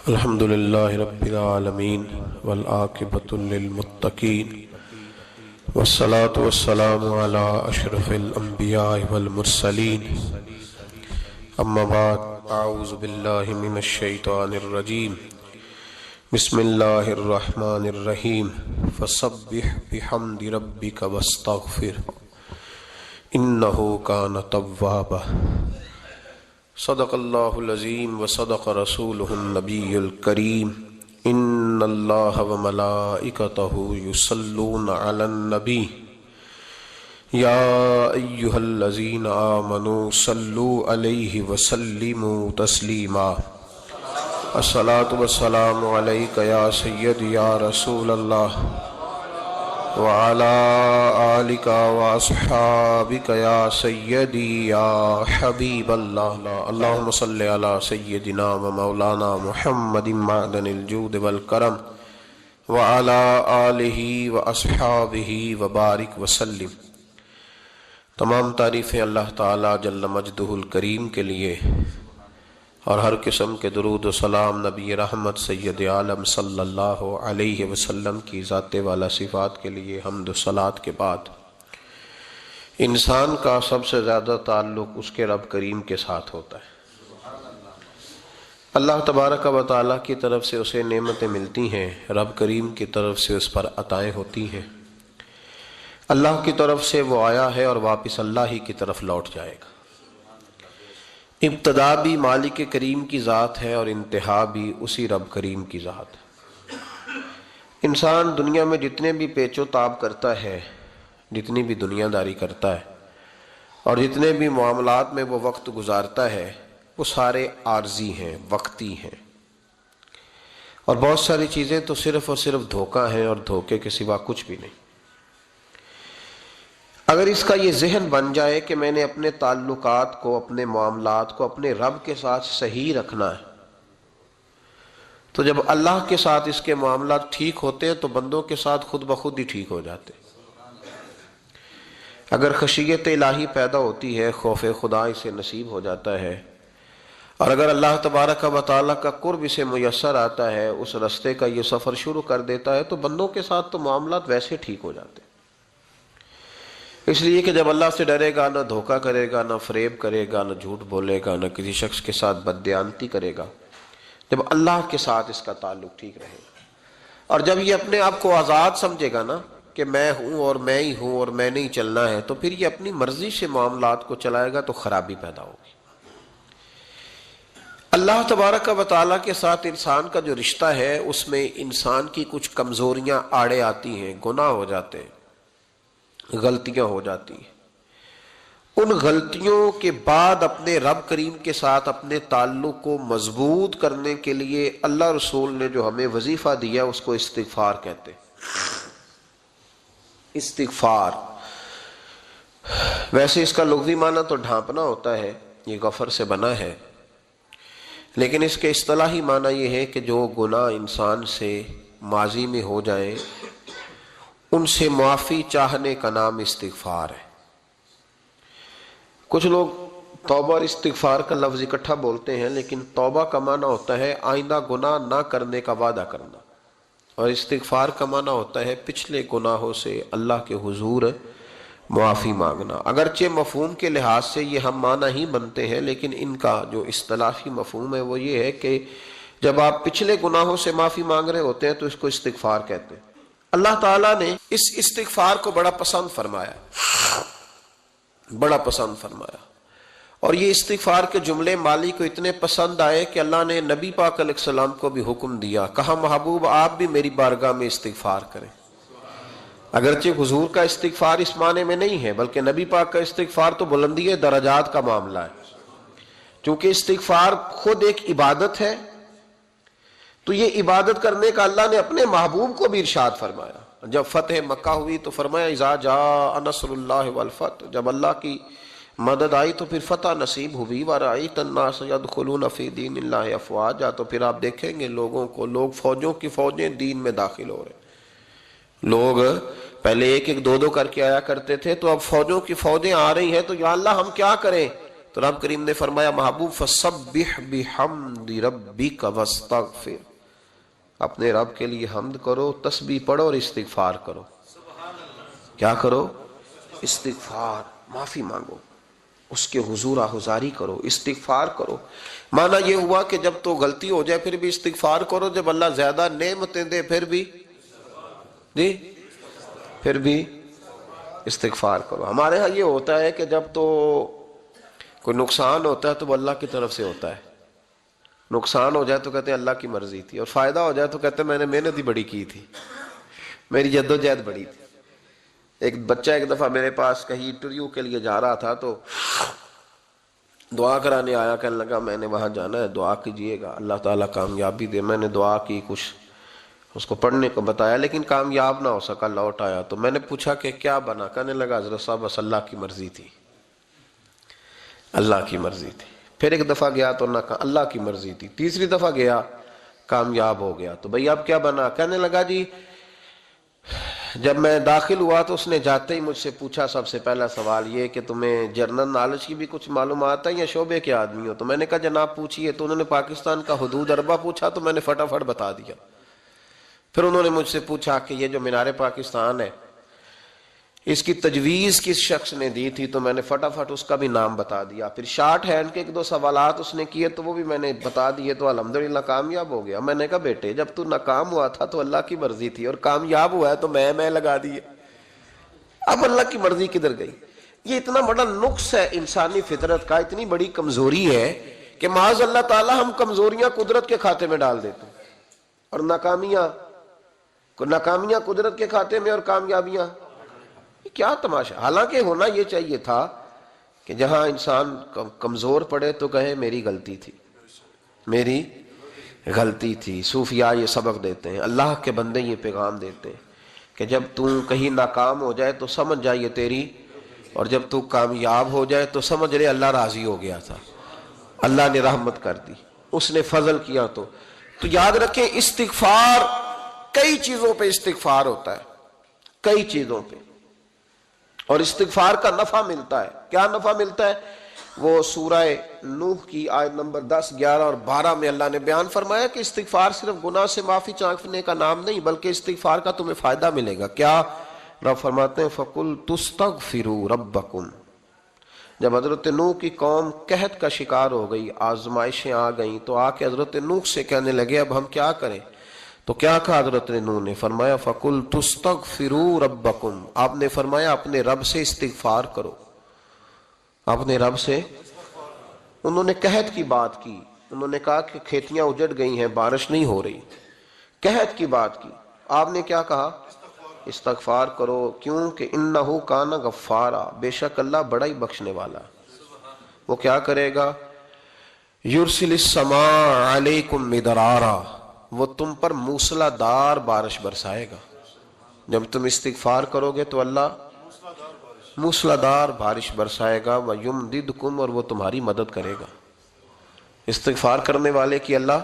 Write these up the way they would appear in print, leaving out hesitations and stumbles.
الحمد لله رب العالمين والعاقبة للمتقين والصلاة والسلام على أشرف الأنبياء والمرسلين أما بعد أعوذ بالله من الشيطان الرجيم بسم الله الرحمن الرحيم فسبح بحمد ربك واستغفر إنه كان توابا صدق اللہ العظیم وصدق رسولہ النبی الکریم ان اللہ وملائکتہ یصلون علی النبی یا ایہا الذین آمنوا صلوا علیہ وسلموا تسلیما الصلاة والسلام علیک یا سید یا رسول اللہ وعلى آلك وأصحابك يا سيدي يا حبيب الله اللهم صل على سيدنا ومولانا محمد معدن الجود والكرم وعلى آله وأصحابه وبارك وسلم۔ تمام تعریفیں اللہ تعالی جل مجدہ الکریم کے لیے اور ہر قسم کے درود و سلام نبی رحمت سید عالم صلی اللہ علیہ وسلم کی ذات والا صفات کے لیے حمد و صلات کے بعد انسان کا سب سے زیادہ تعلق اس کے رب کریم کے ساتھ ہوتا ہے۔ اللہ تبارک و تعالیٰ کی طرف سے اسے نعمتیں ملتی ہیں، رب کریم کی طرف سے اس پر عطائیں ہوتی ہیں۔ اللہ کی طرف سے وہ آیا ہے اور واپس اللہ ہی کی طرف لوٹ جائے گا۔ ابتدا بھی مالک کریم کی ذات ہے اور انتہا بھی اسی رب کریم کی ذات ہے۔ انسان دنیا میں جتنے بھی پیچ و تاب کرتا ہے، جتنی بھی دنیا داری کرتا ہے اور جتنے بھی معاملات میں وہ وقت گزارتا ہے، وہ سارے عارضی ہیں، وقتی ہیں، اور بہت ساری چیزیں تو صرف اور صرف دھوکہ ہیں اور دھوکے کے سوا کچھ بھی نہیں۔ اگر اس کا یہ ذہن بن جائے کہ میں نے اپنے تعلقات کو، اپنے معاملات کو اپنے رب کے ساتھ صحیح رکھنا ہے، تو جب اللہ کے ساتھ اس کے معاملات ٹھیک ہوتے ہیں تو بندوں کے ساتھ خود بخود ہی ٹھیک ہو جاتے۔ اگر خشیت الہی پیدا ہوتی ہے، خوف خدا اسے نصیب ہو جاتا ہے، اور اگر اللہ تبارک و تعالیٰ کا قرب اسے میسر آتا ہے، اس رستے کا یہ سفر شروع کر دیتا ہے، تو بندوں کے ساتھ تو معاملات ویسے ٹھیک ہو جاتے ہیں۔ اس لیے کہ جب اللہ سے ڈرے گا، نہ دھوکہ کرے گا، نہ فریب کرے گا، نہ جھوٹ بولے گا، نہ کسی شخص کے ساتھ بددیانتی کرے گا، جب اللہ کے ساتھ اس کا تعلق ٹھیک رہے گا، اور جب یہ اپنے آپ کو آزاد سمجھے گا نا کہ میں ہوں اور میں ہی ہوں اور میں نہیں چلنا ہے، تو پھر یہ اپنی مرضی سے معاملات کو چلائے گا تو خرابی پیدا ہوگی۔ اللہ تبارک و تعالیٰ کے ساتھ انسان کا جو رشتہ ہے، اس میں انسان کی کچھ کمزوریاں آڑے آتی ہیں، گناہ ہو جاتے ہیں، غلطیاں ہو جاتی ہیں۔ ان غلطیوں کے بعد اپنے رب کریم کے ساتھ اپنے تعلق کو مضبوط کرنے کے لیے اللہ رسول نے جو ہمیں وظیفہ دیا اس کو استغفار کہتے ہیں۔ استغفار ویسے اس کا لغوی معنی تو ڈھانپنا ہوتا ہے، یہ غفر سے بنا ہے، لیکن اس کے اصطلاحی معنی یہ ہے کہ جو گناہ انسان سے ماضی میں ہو جائیں ان سے معافی چاہنے کا نام استغفار ہے۔ کچھ لوگ توبہ اور استغفار کا لفظ اکٹھا بولتے ہیں، لیکن توبہ کا معنی ہوتا ہے آئندہ گناہ نہ کرنے کا وعدہ کرنا، اور استغفار کا معنی ہوتا ہے پچھلے گناہوں سے اللہ کے حضور معافی مانگنا۔ اگرچہ مفہوم کے لحاظ سے یہ ہم معنی ہی بنتے ہیں، لیکن ان کا جو اصطلاحی مفہوم ہے وہ یہ ہے کہ جب آپ پچھلے گناہوں سے معافی مانگ رہے ہوتے ہیں تو اس کو استغفار کہتے ہیں۔ اللہ تعالیٰ نے اس استغفار کو بڑا پسند فرمایا، بڑا پسند فرمایا، اور یہ استغفار کے جملے مالی کو اتنے پسند آئے کہ اللہ نے نبی پاک علیہ السلام کو بھی حکم دیا، کہا محبوب آپ بھی میری بارگاہ میں استغفار کریں۔ اگرچہ حضور کا استغفار اس معنی میں نہیں ہے، بلکہ نبی پاک کا استغفار تو بلندی درجات کا معاملہ ہے، چونکہ استغفار خود ایک عبادت ہے، تو یہ عبادت کرنے کا اللہ نے اپنے محبوب کو بھی ارشاد فرمایا۔ جب فتح مکہ ہوئی تو فرمایا اذا جاء نصر اللہ والفتح، جب اللہ کی مدد آئی تو پھر فتح نصیب ہوئی، وَرَأَيْتَ النَّاسَ يَدْخُلُونَ فِي دِينِ اللَّهِ أَفْوَاجًا، تو پھر آپ دیکھیں گے لوگوں کو، لوگ فوجوں کی فوجیں دین میں داخل ہو رہے۔ لوگ پہلے ایک ایک دو دو کر کے آیا کرتے تھے، تو اب فوجوں کی فوجیں آ رہی ہیں، تو یا اللہ ہم کیا کریں؟ تو رب کریم نے فرمایا محبوب فسبح بحمد ربک واستغفر، اپنے رب کے لیے حمد کرو، تسبیح پڑھو اور استغفار کرو۔ کیا کرو؟ استغفار، معافی مانگو، اس کے حضور آہذاری کرو، استغفار کرو۔ معنی یہ ہوا کہ جب تو غلطی ہو جائے پھر بھی استغفار کرو، جب اللہ زیادہ نعمتیں دے پھر بھی استغفار کرو۔ ہمارے ہاں یہ ہوتا ہے کہ جب تو کوئی نقصان ہوتا ہے تو وہ اللہ کی طرف سے ہوتا ہے، نقصان ہو جائے تو کہتے ہیں اللہ کی مرضی تھی، اور فائدہ ہو جائے تو کہتے ہیں میں نے محنت ہی بڑی کی تھی، میری جدوجہد بڑی تھی۔ ایک بچہ ایک دفعہ میرے پاس کہیں انٹرویو کے لیے جا رہا تھا تو دعا کرانے آیا، کہنے لگا میں نے وہاں جانا ہے، دعا کیجئے گا اللہ تعالیٰ کامیابی دے۔ میں نے دعا کی، کچھ اس کو پڑھنے کو بتایا لیکن کامیاب نہ ہو سکا، لوٹ آیا۔ تو میں نے پوچھا کہ کیا بنا؟ کہنے لگا حضرت صاحب بس اللہ کی مرضی تھی، اللہ کی مرضی تھی۔ پھر ایک دفعہ گیا تو نہ اللہ کی مرضی تھی، تیسری دفعہ گیا کامیاب ہو گیا۔ تو بھئی اب کیا بنا؟ کہنے لگا جی جب میں داخل ہوا تو اس نے جاتے ہی مجھ سے پوچھا سب سے پہلا سوال یہ کہ تمہیں جنرل نالج کی بھی کچھ معلومات ہے یا شعبے کے آدمی ہو؟ تو میں نے کہا جناب پوچھئے۔ تو انہوں نے پاکستان کا حدود اربہ پوچھا تو میں نے فٹافٹ بتا دیا۔ پھر انہوں نے مجھ سے پوچھا کہ یہ جو مینار پاکستان ہے اس کی تجویز کس شخص نے دی تھی؟ تو میں نے فٹافٹ اس کا بھی نام بتا دیا۔ پھر شارٹ ہینڈ کے ایک دو سوالات اس نے کیے تو وہ بھی میں نے بتا دیے، تو الحمدللہ کامیاب ہو گیا۔ میں نے کہا بیٹے جب تو ناکام ہوا تھا تو اللہ کی مرضی تھی، اور کامیاب ہوا ہے تو میں لگا دیے، اب اللہ کی مرضی کدھر گئی؟ یہ اتنا بڑا نقص ہے انسانی فطرت کا، اتنی بڑی کمزوری ہے کہ معاذ اللہ تعالی ہم کمزوریاں قدرت کے کھاتے میں ڈال دیتے ہیں، اور ناکامیاں قدرت کے کھاتے میں اور کامیابیاں کیا تماشا۔ حالانکہ ہونا یہ چاہیے تھا کہ جہاں انسان کمزور پڑے تو کہے میری غلطی تھی، میری غلطی تھی۔ صوفیاء یہ سبق دیتے ہیں، اللہ کے بندے یہ پیغام دیتے ہیں کہ جب تو کہیں ناکام ہو جائے تو سمجھ جائے تیری، اور جب تو کامیاب ہو جائے تو سمجھ لے اللہ راضی ہو گیا تھا، اللہ نے رحمت کر دی، اس نے فضل کیا۔ تو یاد رکھیں استغفار، کئی چیزوں پہ استغفار ہوتا ہے، کئی چیزوں پہ، اور استغفار کا نفع ملتا ہے۔ کیا نفع ملتا ہے؟ وہ سورہ نوح کی آیت نمبر 10، 11 اور 12 میں اللہ نے بیان فرمایا کہ استغفار صرف گناہ سے معافی چاہنے کا نام نہیں بلکہ استغفار کا تمہیں فائدہ ملے گا۔ کیا؟ رب فرماتے ہیں فَقُلْتُ اسْتَغْفِرُوا رَبَّكُمْ۔ جب حضرت نوح کی قوم قحط کا شکار ہو گئی، آزمائشیں آ گئیں، تو آ کے حضرت نوح سے کہنے لگے اب ہم کیا کریں؟ تو کیا کہا حضرت نوح نے؟ فرمایا فَقُلْتُ اسْتَغْفِرُوا رَبَّكُمْ، آپ نے فرمایا اپنے رب سے استغفار کرو، اپنے رب سے۔ انہوں نے قحط کی بات کی، انہوں نے کہا کہ کھیتیاں اجڑ گئی ہیں، بارش نہیں ہو رہی، قحط کی بات کی۔ آپ نے کیا کہا؟ استغفار کرو، کیوں کہ انہو کان غفارا، بے شک اللہ بڑا ہی بخشنے والا۔ وہ کیا کرے گا؟ یرسل السماء علیکم مدرارا، وہ تم پر موسلا دار بارش برسائے گا۔ جب تم استغفار کرو گے تو اللہ موسلا دار بارش برسائے گا، وَيُمْدِدْكُمْ، اور وہ تمہاری مدد کرے گا۔ استغفار کرنے والے کی اللہ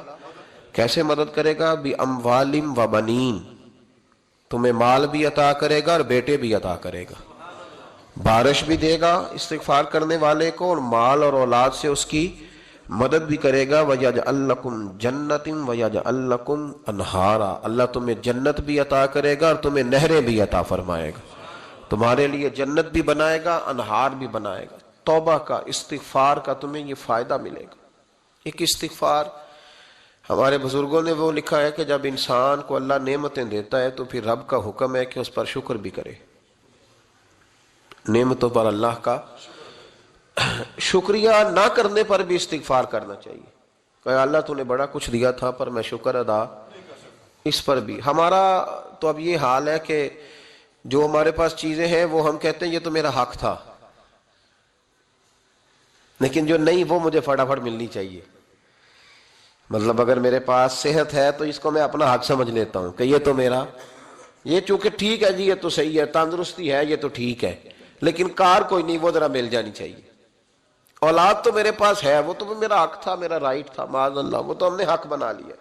کیسے مدد کرے گا؟ بِأَمْوَالٍ وَبَنِينَ، تمہیں مال بھی عطا کرے گا اور بیٹے بھی عطا کرے گا، بارش بھی دے گا استغفار کرنے والے کو، اور مال اور اولاد سے اس کی مدد بھی کرے گا۔ وَيَجْعَلْ لَكُمْ جَنَّةٍ وَيَجْعَلْ لَكُمْ أَنْهَارًا، اللہ تمہیں جنت بھی عطا کرے گا اور تمہیں نہریں بھی عطا فرمائے گا، تمہارے لیے جنت بھی بنائے گا، انہار بھی بنائے گا۔ توبہ کا، استغفار کا تمہیں یہ فائدہ ملے گا۔ ایک استغفار، ہمارے بزرگوں نے وہ لکھا ہے کہ جب انسان کو اللہ نعمتیں دیتا ہے تو پھر رب کا حکم ہے کہ اس پر شکر بھی کرے، نعمتوں پر اللہ کا شکریہ نہ کرنے پر بھی استغفار کرنا چاہیے کہ اللہ تو نے بڑا کچھ دیا تھا پر میں شکر ادا اس پر بھی۔ ہمارا تو اب یہ حال ہے کہ جو ہمارے پاس چیزیں ہیں وہ ہم کہتے ہیں یہ تو میرا حق تھا، لیکن جو نہیں وہ مجھے فٹافٹ ملنی چاہیے۔ مطلب اگر میرے پاس صحت ہے تو اس کو میں اپنا حق سمجھ لیتا ہوں کہ یہ تو میرا، یہ چونکہ ٹھیک ہے جی یہ تو صحیح ہے، تندرستی ہے یہ تو ٹھیک ہے، لیکن کار کوئی نہیں، وہ ذرا مل جانی چاہیے۔ اولاد تو میرے پاس ہے، وہ تو میرا حق تھا، میرا رائٹ تھا، معاذ اللہ وہ تو ہم نے حق بنا لیا۔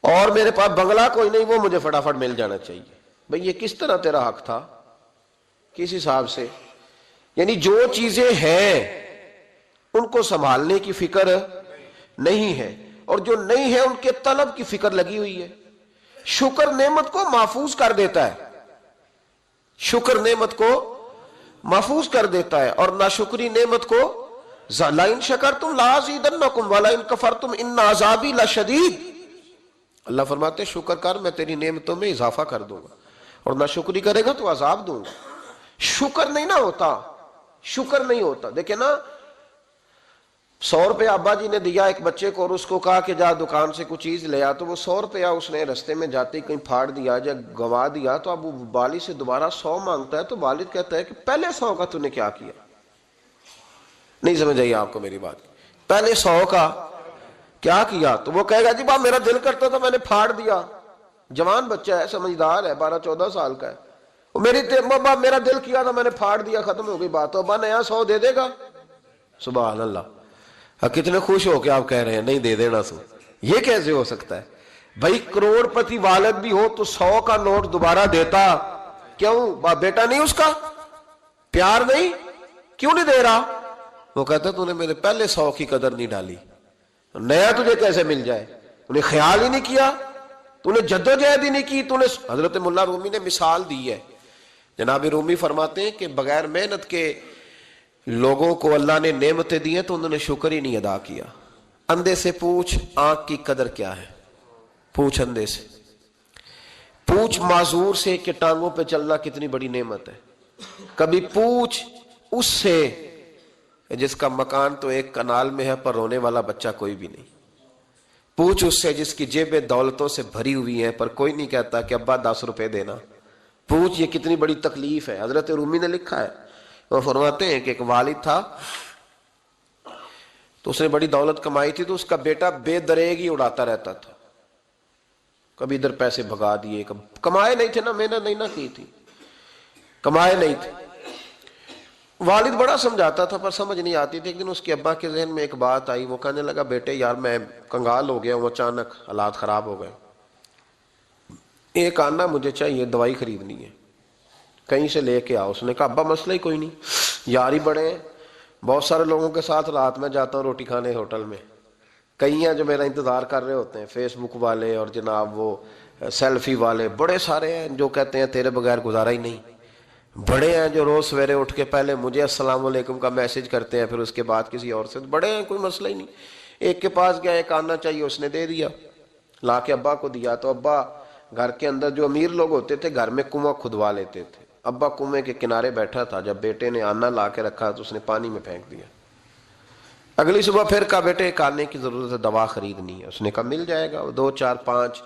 اور میرے پاس بنگلہ کوئی نہیں، وہ مجھے فٹافٹ مل جانا چاہیے۔ بھئی یہ کس طرح تیرا حق تھا؟ کس حساب سے؟ یعنی جو چیزیں ہیں ان کو سنبھالنے کی فکر نہیں ہے، اور جو نہیں ہے ان کے طلب کی فکر لگی ہوئی ہے۔ شکر نعمت کو محفوظ کر دیتا ہے، شکر نعمت کو محفوظ کر دیتا ہے، اور ناشکری نعمت کو لَئِن شَكَرْتُمْ لَأَزِيدَنَّكُمْ وَلَئِن كَفَرْتُمْ إِنَّ عَذَابِي لَشَدِيدٌ۔ اللہ فرماتے ہیں شکر کر، میں تیری نعمتوں میں اضافہ کر دوں گا، اور ناشکری کرے گا تو عذاب دوں گا۔ شکر نہیں نہ ہوتا، شکر نہیں ہوتا۔ دیکھیں نا، 100 روپے ابا جی نے دیا ایک بچے کو، اور اس کو کہا کہ جا دکان سے کچھ چیز لے آ، تو وہ 100 روپیہ اس نے رستے میں جاتے کہیں پھاڑ دیا یا گوا دیا، تو اب وہ والد سے دوبارہ 100 مانگتا ہے، تو والد کہتا ہے کہ پہلے 100 کا تو نے کیا کیا؟ نہیں سمجھ آئی آپ کو میری بات؟ پہلے 100 کا کیا کیا؟ تو وہ کہے گا جی میرا دل کرتا تھا میں نے پھاڑ دیا۔ جوان بچہ ہے، سمجھدار ہے، 12-14 سال کا ہے، میرا دل کیا تھا میں نے پھاڑ دیا، ختم ہو گئی بات۔ تو ابا نیا 100 دے دے گا؟ سبحان اللہ، کتنے خوش ہو کے آپ کہہ رہے ہیں نہیں دے دینا سو، یہ کیسے ہو سکتا ہے بھائی؟ کروڑ پتی والد بھی ہو تو 100 کا نوٹ دوبارہ دیتا کیوں؟ بیٹا نہیں اس کا پیار نہیں، کیوں نہیں دے رہا؟ وہ کہتا تو نے میرے پہلے 100 کی قدر نہیں ڈالی، نیا تجھے کیسے مل جائے؟ تو نے خیال ہی نہیں کیا، تو نے جدوجہد ہی نہیں کی، تو نے۔ حضرت مولا رومی نے مثال دی ہے، جناب رومی فرماتے ہیں کہ بغیر محنت کے لوگوں کو اللہ نے نعمتیں دی ہیں تو انہوں نے شکر ہی نہیں ادا کیا۔ اندھے سے پوچھ آنکھ کی قدر کیا ہے، پوچھ اندھے سے، پوچھ معذور سے کہ ٹانگوں پہ چلنا کتنی بڑی نعمت ہے۔ کبھی پوچھ اس سے جس کا مکان تو ایک کنال میں ہے پر رونے والا بچہ کوئی بھی نہیں۔ پوچھ اس سے جس کی جیبیں دولتوں سے بھری ہوئی ہیں پر کوئی نہیں کہتا کہ ابا 10 روپے دینا۔ پوچھ یہ کتنی بڑی تکلیف ہے۔ حضرت رومی نے لکھا ہے، وہ فرماتے ہیں کہ ایک والد تھا تو اس نے بڑی دولت کمائی تھی، تو اس کا بیٹا بے دریغ ہی اڑاتا رہتا تھا، کبھی ادھر پیسے بھگا دیے، کمائے نہیں تھے نا، محنت نہیں نہ کی تھی، کمائے نہیں تھے۔ والد بڑا سمجھاتا تھا پر سمجھ نہیں آتی تھی۔ ایک دن اس کے ابا کے ذہن میں ایک بات آئی، وہ کہنے لگا بیٹے یار میں کنگال ہو گیا ہوں، اچانک حالات خراب ہو گئے، ایک آنا مجھے چاہیے، دوائی خریدنی ہے، کہیں سے لے کے آؤ۔ اس نے کہا ابا مسئلہ ہی کوئی نہیں، یار ہی بڑے ہیں، بہت سارے لوگوں کے ساتھ رات میں جاتا ہوں روٹی کھانے ہوٹل میں، کئی ہیں جو میرا انتظار کر رہے ہوتے ہیں، فیس بک والے اور جناب وہ سیلفی والے، بڑے سارے ہیں جو کہتے ہیں تیرے بغیر گزارا ہی نہیں، بڑے ہیں جو روز سویرے اٹھ کے پہلے مجھے السلام علیکم کا میسج کرتے ہیں، پھر اس کے بعد کسی اور سے، بڑے ہیں کوئی مسئلہ ہی نہیں۔ ایک کے پاس گیا، ایک آنا چاہیے، اس نے دے دیا، لا کے ابا کو دیا، تو ابا گھر کے اندر جو امیر لوگ ہوتے تھے گھر میں کنواں کھدوا لیتے تھے، ابا کنویں کے کنارے بیٹھا تھا، جب بیٹے نے آنا لا کے رکھا تو اس نے پانی میں پھینک دیا۔ اگلی صبح پھر کہا بیٹے ایک آنے کی ضرورت ہے، دوا خریدنی ہے۔ اس نے کہا مل جائے گا۔ 2 4 5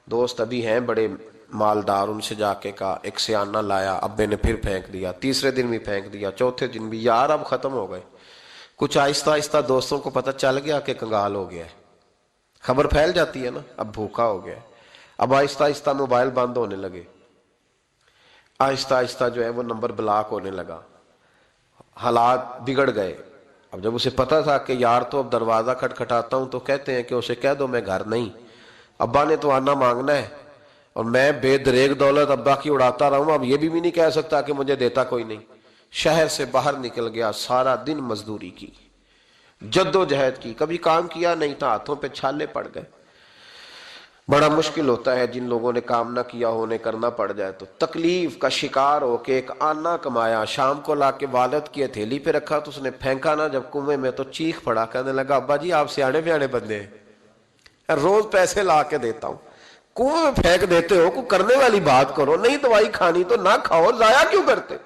دوست ابھی ہیں بڑے مالدار، ان سے جا کے کہا، ایک سے آنا لایا، ابے نے پھر پھینک دیا، تیسرے دن بھی پھینک دیا، چوتھے دن بھی، یار اب ختم ہو گئے۔ کچھ آہستہ آہستہ دوستوں کو پتہ چل گیا کہ کنگال ہو گیا ہے، خبر پھیل جاتی ہے نا، اب بھوکا ہو گیا ہے۔ اب آہستہ آہستہ موبائل بند ہونے لگے، آہستہ آہستہ جو ہے وہ نمبر بلاک ہونے لگا، حالات بگڑ گئے۔ اب جب اسے پتا تھا کہ یار تو اب دروازہ کھٹکھٹاتا ہوں تو کہتے ہیں کہ اسے کہہ دو میں گھر نہیں، ابا نے تو آنا مانگنا ہے، اور میں بے دریغ دولت ابا کی اڑاتا رہا ہوں، اب یہ بھی نہیں کہہ سکتا کہ مجھے دیتا کوئی نہیں۔ شہر سے باہر نکل گیا، سارا دن مزدوری کی، جد و جہد کی، کبھی کام کیا نہیں تھا، ہاتھوں پہ چھالے پڑ گئے۔ بڑا مشکل ہوتا ہے جن لوگوں نے کام نہ کیا ہو، انہیں کرنا پڑ جائے تو تکلیف کا شکار ہو کے ایک آنا کمایا، شام کو لا کے والد کی ہتھیلی پہ رکھا تو اس نے پھینکا نا جب کنویں میں تو چیخ پڑا، کہنے لگا ابا جی آپ سیانے بیانے بندے ہیں، روز پیسے لا کے دیتا ہوں، کنویں میں پھینک دیتے ہو، کوئی کرنے والی بات کرو، نہیں دوائی کھانی تو نہ کھاؤ، ضائع کیوں کرتے؟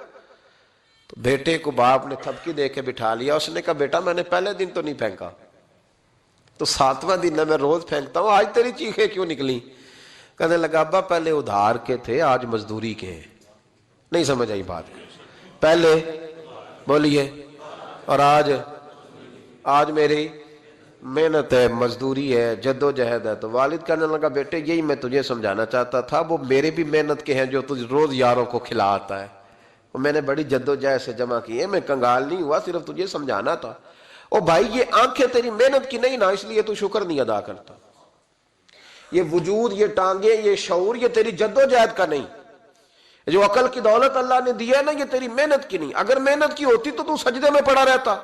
تو بیٹے کو باپ نے تھپکی دے کے بٹھا لیا، اس نے کہا بیٹا میں نے پہلے دن تو نہیں پھینکا، تو 7واں دن ہے میں روز پھینکتا ہوں، آج تیری چیخیں کیوں نکلی؟ کہنے لگا ابا پہلے ادھار کے تھے آج مزدوری کے ہیں۔ نہیں سمجھ آئی بات؟ پہلے بولیے، اور آج میری محنت ہے، مزدوری ہے، جد و جہد ہے۔ تو والد کہنے لگا بیٹے یہی میں تجھے سمجھانا چاہتا تھا، وہ میرے بھی محنت کے ہیں جو تجھ روز یاروں کو کھلا آتا ہے، وہ میں نے بڑی جد و جہد سے جمع کی ہے، میں کنگال نہیں ہوا، صرف تجھے سمجھانا تھا۔ او بھائی یہ آنکھیں تیری محنت کی نہیں نا، اس لیے تو شکر نہیں ادا کرتا، یہ وجود، یہ ٹانگیں، یہ شعور، یہ تیری جد و جہد کا نہیں، جو عقل کی دولت اللہ نے دی ہے نا، یہ تیری محنت کی نہیں، اگر محنت کی ہوتی تو سجدے میں پڑا رہتا،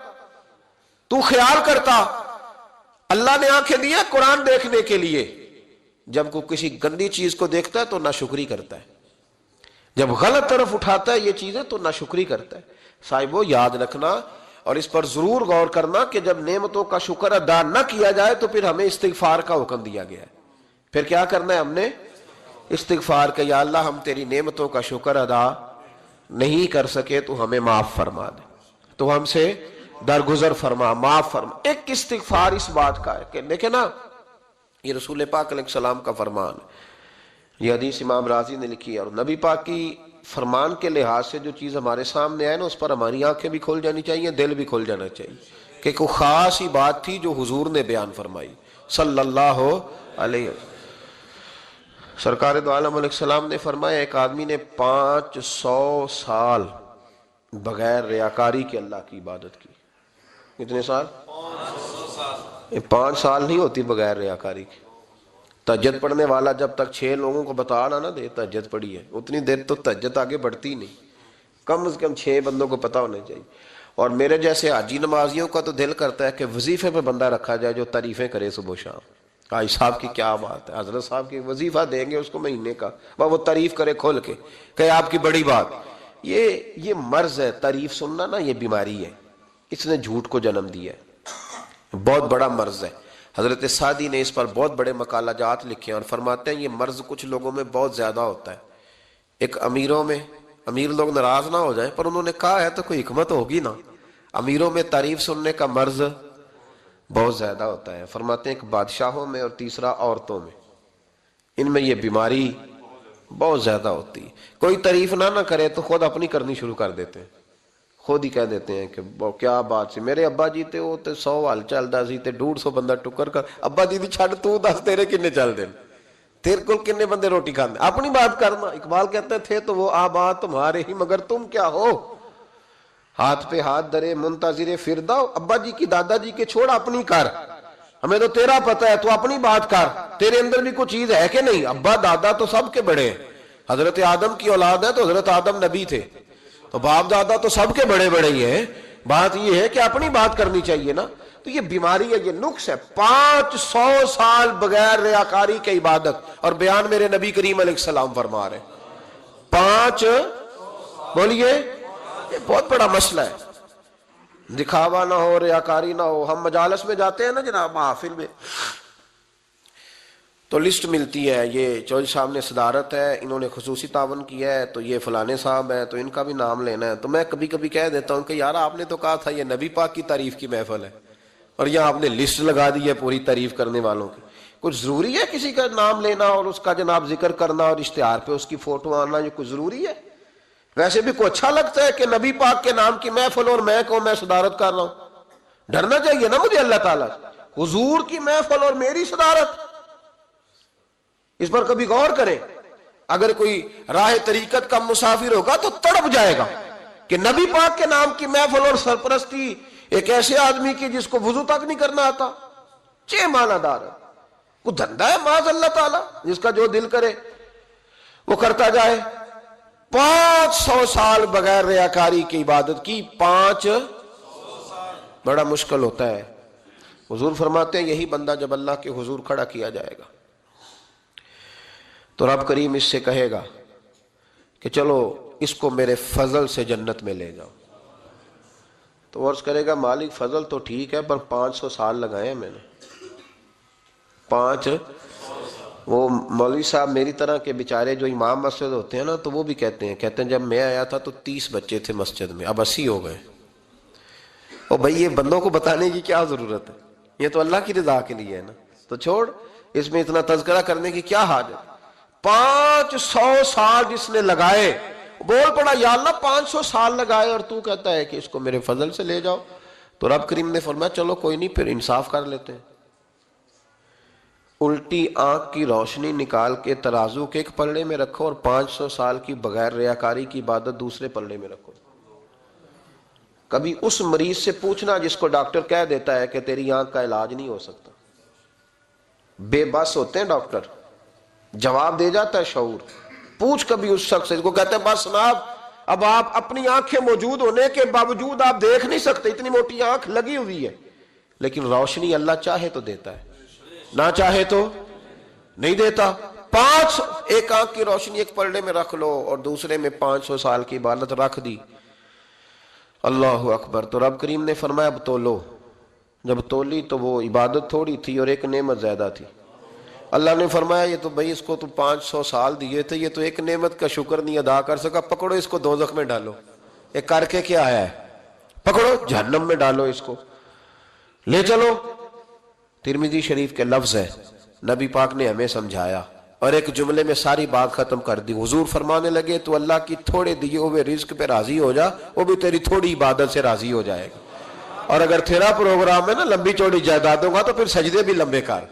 تو خیال کرتا اللہ نے آنکھیں دی ہیں قرآن دیکھنے کے لیے، جب کوئی کسی گندی چیز کو دیکھتا ہے تو ناشکری کرتا ہے، جب غلط طرف اٹھاتا ہے یہ چیزیں تو ناشکری کرتا ہے۔ صاحبو یاد رکھنا اور اس پر ضرور غور کرنا کہ جب نعمتوں کا شکر ادا نہ کیا جائے تو پھر ہمیں استغفار کا حکم دیا گیا ہے۔ پھر کیا کرنا ہے ہم نے؟ استغفار کہ یا اللہ ہم تیری نعمتوں کا شکر ادا نہیں کر سکے تو ہمیں معاف فرما دے، تو ہم سے درگزر فرما، معاف فرما۔ ایک استغفار اس بات کا ہے کہ دیکھیں نا، یہ رسول پاک علیہ السلام کا فرمان ہے، یہ حدیث امام رازی نے لکھی ہے، اور نبی پاک کی فرمان کے لحاظ سے جو چیز ہمارے سامنے آئے نا اس پر ہماری آنکھیں بھی کھل جانی چاہیے، دل بھی کھل جانا چاہیے کہ کوئی خاص ہی بات تھی جو حضور نے بیان فرمائی صلی اللہ علیہ وسلم۔ سرکار دو عالم علیہ السلام نے فرمایا ایک آدمی نے 500 سال بغیر ریاکاری کے اللہ کی عبادت کی۔ کتنے سال؟ 5 سال نہیں ہوتی بغیر ریاکاری کی۔ تہجد پڑھنے والا جب تک 6 لوگوں کو بتا نہ دے تہجد پڑھی ہے، اتنی دیر تو تہجد آگے بڑھتی نہیں، کم از کم 6 بندوں کو پتا ہونا چاہیے۔ اور میرے جیسے حاجی نمازیوں کا تو دل کرتا ہے کہ وظیفے پہ بندہ رکھا جائے جو تعریفیں کرے صبح و شام، حاجی صاحب کی کیا بات ہے، حضرت صاحب کی وظیفہ دیں گے اس کو مہینے کا، وہ تعریف کرے کھول کے کہ آپ کی بڑی بات۔ یہ مرض ہے، تعریف سننا نا یہ بیماری ہے، اس نے جھوٹ کو جنم دیا ہے، بہت بڑا مرض ہے۔ حضرت سعدی نے اس پر بہت بڑے مقالہ جات لکھے ہیں اور فرماتے ہیں یہ مرض کچھ لوگوں میں بہت زیادہ ہوتا ہے۔ ایک امیروں میں، امیر لوگ ناراض نہ ہو جائیں پر انہوں نے کہا ہے تو کوئی حکمت ہوگی نا، امیروں میں تعریف سننے کا مرض بہت زیادہ ہوتا ہے۔ فرماتے ہیں ایک بادشاہوں میں اور تیسرا عورتوں میں، ان میں یہ بیماری بہت زیادہ ہوتی ہے۔ کوئی تعریف نہ کرے تو خود اپنی کرنی شروع کر دیتے ہیں، خود ہی کہہ دیتے ہیں کہ کیا بات سی، میرے ابا جی تے وہ تے 100 حال چلدا سی تے 150 بندہ ٹکر کر، ابا جی دی چھڑ تو دس تیرے کنے چل دین، تیرے کو کنے بندے روٹی کھاندے، اپنی بات کرنا۔ اقبال کہتے تھے تو وہ آبا تمہارے ہی مگر تم کیا ہو، ہاتھ پہ ہاتھ درے منتظر فرداؤ، ابا جی کی دادا جی کے چھوڑ اپنی کر، ہمیں تو تیرا پتہ ہے تو اپنی بات کر، تیرے اندر بھی کوئی چیز ہے کہ نہیں۔ ابا دادا تو سب کے بڑے ہیں، حضرت آدم کی اولاد ہے تو حضرت آدم نبی تھے، تو باپ دادا تو سب کے بڑے بڑے ہی ہیں، بات یہ ہے کہ اپنی بات کرنی چاہیے نا۔ تو یہ بیماری ہے، یہ نقص ہے، 500 سال بغیر ریاکاری کی عبادت، اور بیان میرے نبی کریم علیہ السلام فرما رہے ہیں 5، بولیے، یہ بہت بڑا مسئلہ ہے، دکھاوا نہ ہو، ریاکاری نہ ہو۔ ہم مجالس میں جاتے ہیں نا جناب، محافل میں، تو لسٹ ملتی ہے، یہ چودھری صاحب نے صدارت ہے، انہوں نے خصوصی تعاون کیا ہے، تو یہ فلانے صاحب ہے تو ان کا بھی نام لینا ہے۔ تو میں کبھی کبھی کہہ دیتا ہوں کہ یار آپ نے تو کہا تھا یہ نبی پاک کی تعریف کی محفل ہے، اور یہاں آپ نے لسٹ لگا دی ہے پوری تعریف کرنے والوں کی۔ کچھ ضروری ہے کسی کا نام لینا اور اس کا جناب ذکر کرنا اور اشتہار پہ اس کی فوٹو آنا، یہ کچھ ضروری ہے؟ ویسے بھی کوئی اچھا لگتا ہے کہ نبی پاک کے نام کی محفل اور میں کہوں میں صدارت کر رہا ہوں؟ ڈرنا چاہیے نا مجھے اللہ تعالیٰ، حضور کی محفل اور میری صدارت، اس پر کبھی غور کریں۔ اگر کوئی راہ طریقت کا مسافر ہوگا تو تڑپ جائے گا کہ نبی پاک کے نام کی محفل اور سرپرستی ایک ایسے آدمی کی جس کو وضو تک نہیں کرنا آتا، چھ معنی دار ہے، وہ دھندا ہے معاذ اللہ تعالیٰ، جس کا جو دل کرے وہ کرتا جائے۔ 500 سال بغیر ریاکاری کی عبادت کی، 500 بڑا مشکل ہوتا ہے۔ حضور فرماتے ہیں یہی بندہ جب اللہ کے حضور کھڑا کیا جائے گا تو رب کریم اس سے کہے گا کہ چلو اس کو میرے فضل سے جنت میں لے جاؤ، تو عرض کرے گا مالک فضل تو ٹھیک ہے پر 500 سال لگائے ہیں میں نے، 5۔ وہ مولوی صاحب میری طرح کے بیچارے جو امام مسجد ہوتے ہیں نا تو وہ بھی کہتے ہیں جب میں آیا تھا تو 30 بچے تھے مسجد میں، اب 80 ہو گئے۔ اور بھائی یہ بندوں کو بتانے کی کیا ضرورت ہے، یہ تو اللہ کی رضا کے لیے ہے نا، تو چھوڑ اس میں اتنا تذکرہ کرنے کی کیا حاجت۔ 500 سال جس نے لگائے، بول پڑا یا اللہ 500 سال لگائے اور تو کہتا ہے کہ اس کو میرے فضل سے لے جاؤ، تو رب کریم نے فرمایا چلو کوئی نہیں، پھر انصاف کر لیتے ہیں، الٹی آنکھ کی روشنی نکال کے ترازو کے ایک پلڑے میں رکھو اور 500 سال کی بغیر ریاکاری کی عبادت دوسرے پلڑے میں رکھو۔ کبھی اس مریض سے پوچھنا جس کو ڈاکٹر کہہ دیتا ہے کہ تیری آنکھ کا علاج نہیں ہو سکتا، بے بس ہوتے ہیں ڈاکٹر، جواب دے جاتا ہے شعور۔ پوچھ کبھی اس شخص سے کو کہتے ہیں بس جناب اب آپ اپنی آنکھیں موجود ہونے کے باوجود آپ دیکھ نہیں سکتے، اتنی موٹی آنکھ لگی ہوئی ہے، لیکن روشنی اللہ چاہے تو دیتا ہے، نہ چاہے تو نہیں دیتا۔ 5 ایک آنکھ کی روشنی ایک پلڑے میں رکھ لو اور دوسرے میں 500 سال کی عبادت رکھ دی، اللہ اکبر۔ تو رب کریم نے فرمایا اب تولو، جب تولی تو وہ عبادت تھوڑی تھی اور ایک نعمت زیادہ تھی۔ اللہ نے فرمایا یہ تو بھائی اس کو تو 500 سال دیے تھے، یہ تو ایک نعمت کا شکر نہیں ادا کر سکا، پکڑو اس کو دوزخ میں ڈالو۔ ایک کر کے کیا آیا ہے؟ پکڑو جہنم میں ڈالو اس کو، لے چلو۔ ترمذی شریف کے لفظ ہے، نبی پاک نے ہمیں سمجھایا اور ایک جملے میں ساری بات ختم کر دی۔ حضور فرمانے لگے تو اللہ کی تھوڑے دیے ہوئے رزق پہ راضی ہو جا، وہ بھی تیری تھوڑی عبادت سے راضی ہو جائے گا۔ اور اگر تیرا پروگرام ہے نا لمبی چوڑی جائیدادوں کا، تو پھر سجدے بھی لمبے کر،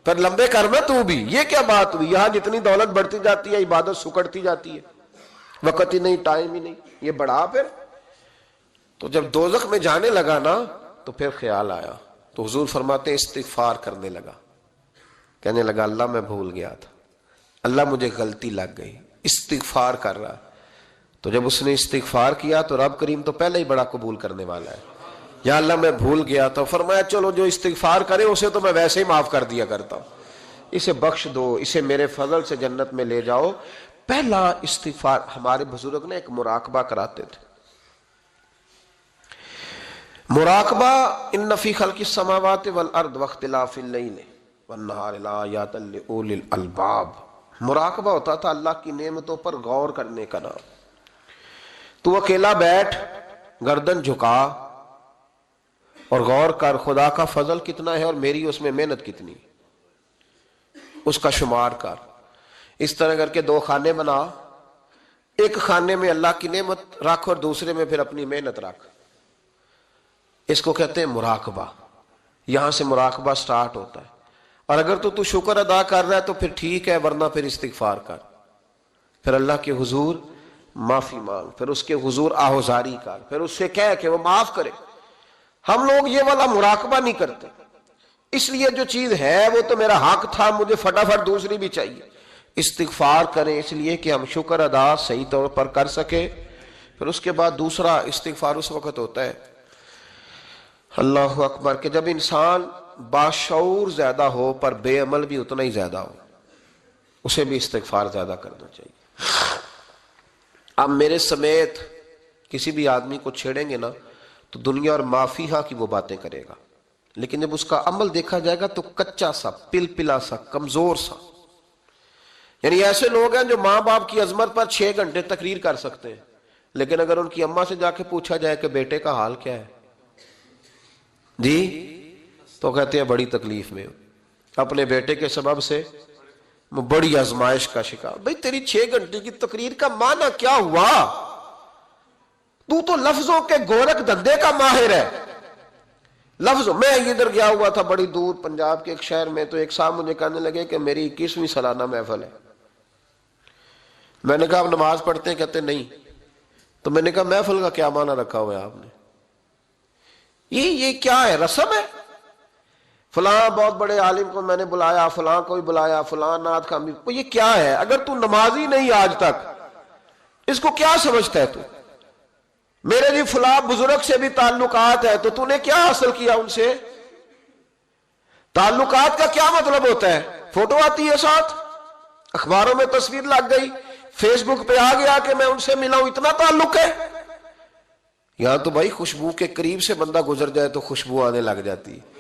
پھر لمبے کرنا تو بھی۔ یہ کیا بات ہوئی؟ یہاں جتنی دولت بڑھتی جاتی ہے عبادت سکڑتی جاتی ہے، وقت ہی نہیں، ٹائم ہی نہیں، یہ بڑھا پھر۔ تو جب دوزخ میں جانے لگا نا تو پھر خیال آیا، تو حضور فرماتے ہیں استغفار کرنے لگا، کہنے لگا اللہ میں بھول گیا تھا، اللہ مجھے غلطی لگ گئی، استغفار کر رہا۔ تو جب اس نے استغفار کیا تو رب کریم تو پہلے ہی بڑا قبول کرنے والا ہے، یا اللہ میں بھول گیا تھا، فرمایا چلو جو استغفار کرے اسے تو میں ویسے ہی معاف کر دیا کرتا ہوں، اسے بخش دو، اسے میرے فضل سے جنت میں لے جاؤ۔ پہلا استغفار۔ ہمارے بزرگ نے ایک مراقبہ کراتے تھے، مراقبہ ان فی خلق السماوات والارض واختلاف اللیل والنہار لآیات لأولی الالباب۔ مراقبہ ہوتا تھا اللہ کی نعمتوں پر غور کرنے کا نام۔ تو اکیلا بیٹھ، گردن جھکا اور غور کر خدا کا فضل کتنا ہے اور میری اس میں محنت کتنی، اس کا شمار کر۔ اس طرح کر کے 2 خانے بنا، ایک خانے میں اللہ کی نعمت رکھ اور دوسرے میں پھر اپنی محنت رکھ۔ اس کو کہتے ہیں مراقبہ۔ یہاں سے مراقبہ سٹارٹ ہوتا ہے۔ اور اگر تو شکر ادا کر رہا ہے تو پھر ٹھیک ہے، ورنہ پھر استغفار کر، پھر اللہ کے حضور معافی مانگ، پھر اس کے حضور آہوزاری کر، پھر اس سے کہہ کہ وہ معاف کرے۔ ہم لوگ یہ والا مراقبہ نہیں کرتے، اس لیے جو چیز ہے وہ تو میرا حق تھا، مجھے فٹافٹ دوسری بھی چاہیے۔ استغفار کریں اس لیے کہ ہم شکر ادا صحیح طور پر کر سکے۔ پھر اس کے بعد دوسرا استغفار اس وقت ہوتا ہے، اللہ اکبر، کہ جب انسان باشعور زیادہ ہو پر بے عمل بھی اتنا ہی زیادہ ہو، اسے بھی استغفار زیادہ کرنا چاہیے۔ اب میرے سمیت کسی بھی آدمی کو چھیڑیں گے نا تو دنیا اور مافیہا کی وہ باتیں کرے گا، لیکن جب اس کا عمل دیکھا جائے گا تو کچا سا، پلپلا سا، کمزور سا۔ یعنی ایسے لوگ ہیں جو ماں باپ کی عظمت پر 6 گھنٹے تقریر کر سکتے ہیں، لیکن اگر ان کی اماں سے جا کے پوچھا جائے کہ بیٹے کا حال کیا ہے جی، تو کہتے ہیں بڑی تکلیف میں، اپنے بیٹے کے سبب سے بڑی آزمائش کا شکار۔ بھئی تیری 6 گھنٹے کی تقریر کا معنی کیا ہوا؟ تو لفظوں کے گورکھ دھندے کا ماہر ہے۔ لفظوں میں ادھر گیا ہوا تھا بڑی دور پنجاب کے ایک شہر میں، تو ایک صاحب مجھے کہنے لگے کہ میری 21ویں سالانہ محفل ہے۔ میں نے کہا آپ نماز پڑھتے ہیں؟ کہتے نہیں۔ تو میں نے کہا محفل کا کیا معنی رکھا ہوا ہے آپ نے؟ یہ کیا ہے؟ رسم ہے؟ فلاں بہت بڑے عالم کو میں نے بلایا، فلاں کو بھی بلایا، فلاں نعت خواں بھی۔ یہ کیا ہے؟ اگر تو نمازی نہیں آج تک، اس کو کیا سمجھتا ہے تو؟ میرے بھی فلاں بزرگ سے بھی تعلقات ہے، تو نے کیا حاصل کیا ان سے؟ تعلقات کا کیا مطلب ہوتا ہے؟ فوٹو آتی ہے ساتھ، اخباروں میں تصویر لگ گئی، فیس بک پہ آ گیا کہ میں ان سے ملا ہوں، اتنا تعلق ہے؟ یہاں تو بھائی خوشبو کے قریب سے بندہ گزر جائے تو خوشبو آنے لگ جاتی ہے۔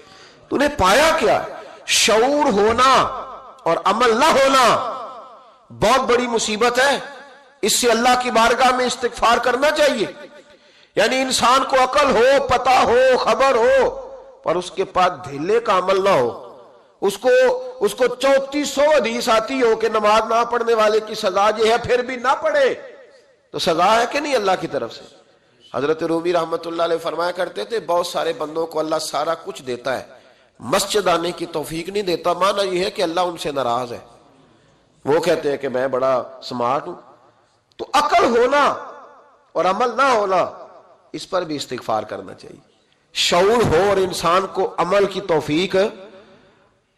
تو نے پایا کیا؟ شعور ہونا اور عمل نہ ہونا بہت بڑی مصیبت ہے۔ اس سے اللہ کی بارگاہ میں استغفار کرنا چاہیے۔ یعنی انسان کو عقل ہو، پتہ ہو، خبر ہو، پر اس کے پاس دھیلے کا عمل نہ ہو۔ اس کو 3400 حدیث آتی ہو کہ نماز نہ پڑھنے والے کی سزا یہ ہے، پھر بھی نہ پڑھے تو سزا ہے کہ نہیں اللہ کی طرف سے؟ حضرت رومی رحمت اللہ علیہ فرمایا کرتے تھے بہت سارے بندوں کو اللہ سارا کچھ دیتا ہے، مسجد آنے کی توفیق نہیں دیتا۔ معنی یہ ہے کہ اللہ ان سے ناراض ہے۔ وہ کہتے ہیں کہ میں بڑا سمارٹ ہوں۔ تو عقل ہونا اور عمل نہ ہونا، اس پر بھی استغفار کرنا چاہیے۔ شعور ہو اور انسان کو عمل کی توفیق۔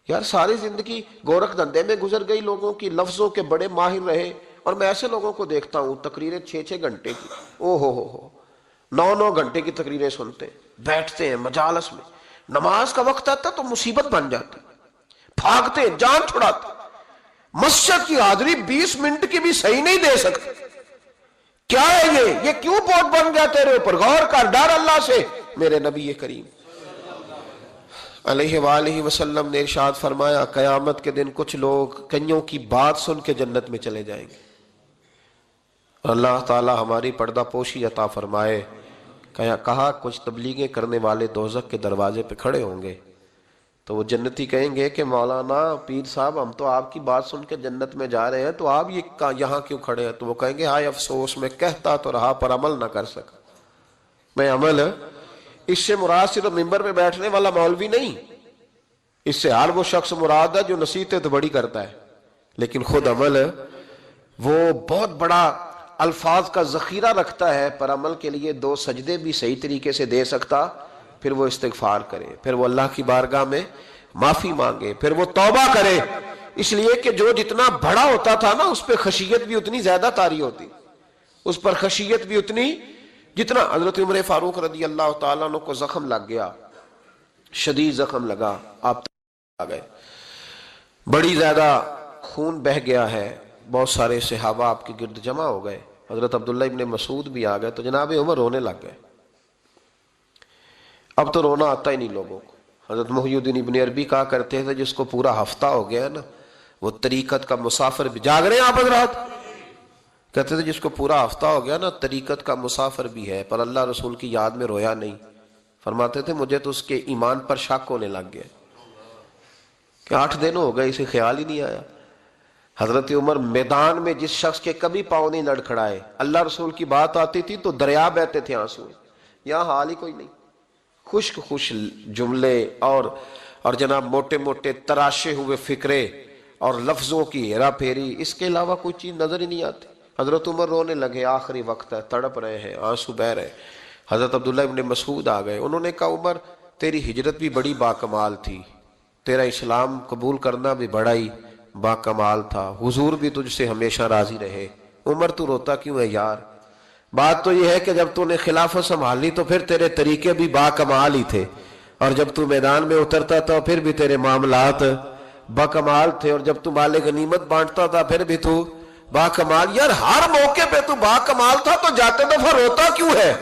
یار ساری زندگی گورکھ دھندے میں گزر گئی لوگوں کی، لفظوں کے بڑے ماہر رہے، اور میں ایسے لوگوں کو دیکھتا ہوں تقریریں 6 گھنٹے کی، او ہو 9 گھنٹے کی تقریریں سنتے ہیں، بیٹھتے ہیں مجالس میں، نماز کا وقت آتا تو مصیبت بن جاتی، بھاگتے جان چھڑاتے، مسجد کی حاضری 20 منٹ کی بھی صحیح نہیں دے سکتے. کیا ہے یہ کیوں بوجھ بن گیا تیرے اوپر؟ غور کر، ڈر اللہ سے. میرے نبی کریم علیہ وآلہ وسلم نے ارشاد فرمایا قیامت کے دن کچھ لوگ کنیوں کی بات سن کے جنت میں چلے جائیں گے. اللہ تعالی ہماری پردہ پوشی عطا فرمائے. کہا کچھ تبلیغیں کرنے والے دوزخ کے دروازے پہ کھڑے ہوں گے تو وہ جنتی کہیں گے کہ مولانا پیر صاحب ہم تو آپ کی بات سن کے جنت میں جا رہے ہیں، تو آپ یہاں کیوں کھڑے ہیں؟ تو وہ کہیں گے ہائے افسوس، میں کہتا تو رہا پر عمل نہ کر سکا. میں عمل، اس سے مراد صرف ممبر پہ بیٹھنے والا مولوی نہیں، اس سے ہر وہ شخص مراد ہے جو نصیحتیں تو بڑی کرتا ہے لیکن خود عمل وہ بہت بڑا الفاظ کا ذخیرہ رکھتا ہے، پر عمل کے لیے 2 سجدے بھی صحیح طریقے سے دے سکتا. پھر وہ استغفار کرے، پھر وہ اللہ کی بارگاہ میں معافی مانگے، پھر وہ توبہ کرے. اس لیے کہ جو جتنا بڑا ہوتا تھا نا اس پہ خشیت بھی اتنی زیادہ طاری ہوتی، اس پر خشیت بھی اتنی جتنا. حضرت عمر فاروق رضی اللہ تعالیٰ عنہ کو زخم لگ گیا، شدید زخم لگا، آپ آ گئے، بڑی زیادہ خون بہ گیا ہے. بہت سارے صحابہ آپ کے گرد جمع ہو گئے، حضرت عبداللہ ابن مسعود بھی آ گئے. تو جناب عمر رونے لگ گئے. اب تو رونا آتا ہی نہیں لوگوں کو. حضرت محی الدین ابن عربی کہا کرتے تھے جس کو پورا ہفتہ ہو گیا نا وہ طریقت کا مسافر بھی. جاگ رہے ہیں آپ حضرات؟ کہتے تھے جس کو پورا ہفتہ ہو گیا نا طریقت کا مسافر بھی ہے پر اللہ رسول کی یاد میں رویا نہیں. فرماتے تھے مجھے تو اس کے ایمان پر شک ہونے لگ گیا کہ 8 دن ہو گئے اسے خیال ہی نہیں آیا. حضرت عمر میدان میں جس شخص کے کبھی پاؤں نہیں لڑکھڑائے، اللہ رسول کی بات آتی تھی تو دریا بہتے تھے آنسو. یہاں حال ہی کوئی نہیں، خشک خوش جملے اور جناب موٹے موٹے تراشے ہوئے فکرے اور لفظوں کی ہیرا پھیری، اس کے علاوہ کوئی چیز نظر ہی نہیں آتی. حضرت عمر رونے لگے، آخری وقت ہے، تڑپ رہے ہیں، آنسو بہ رہے. حضرت عبداللہ ابن مسعود آ گئے. انہوں نے کہا عمر تیری ہجرت بھی بڑی باکمال تھی، تیرا اسلام قبول کرنا بھی بڑا ہی باکمال تھا، حضور بھی تجھ سے ہمیشہ راضی رہے. عمر تو روتا کیوں ہے یار؟ بات تو یہ ہے کہ جب تو نے خلافت سنبھالی تو پھر تیرے طریقے بھی باکمال ہی تھے، اور جب تو میدان میں اترتا تھا پھر بھی تیرے معاملات باکمال تھے، اور جب تو مال غنیمت بانٹتا تھا پھر بھی تو باکمال. یار ہر موقع پہ تو باکمال تھا تو جاتے دفعہ روتا کیوں ہے؟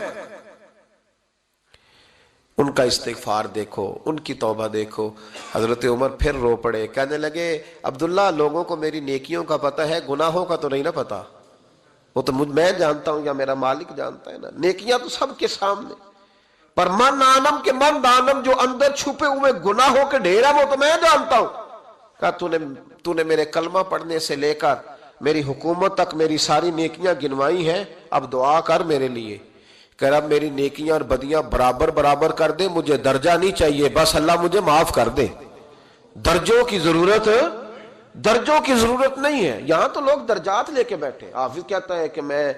ان کا استغفار دیکھو، ان کی توبہ دیکھو. حضرت عمر پھر رو پڑے، کہنے لگے عبداللہ لوگوں کو میری نیکیوں کا پتہ ہے، گناہوں کا تو نہیں نا پتہ. وہ تو میں جانتا ہوں یا میرا مالک جانتا ہے نا. نیکیاں تو سب کے سامنے، پر من آنم کے من دانم جو اندر چھپے ہوئے گناہوں کے ڈھیر ہے وہ تو میں جانتا ہوں. کہا تو نے میرے کلمہ پڑھنے سے لے کر میری حکومت تک میری ساری نیکیاں گنوائی ہیں، اب دعا کر میرے لیے کہ رب میری نیکیاں اور بدیاں برابر برابر کر دے، مجھے درجہ نہیں چاہیے، بس اللہ مجھے معاف کر دے. درجوں کی ضرورت نہیں ہے. یہاں تو لوگ درجات لے کے بیٹھے. حافظ کہتا ہے کہ میں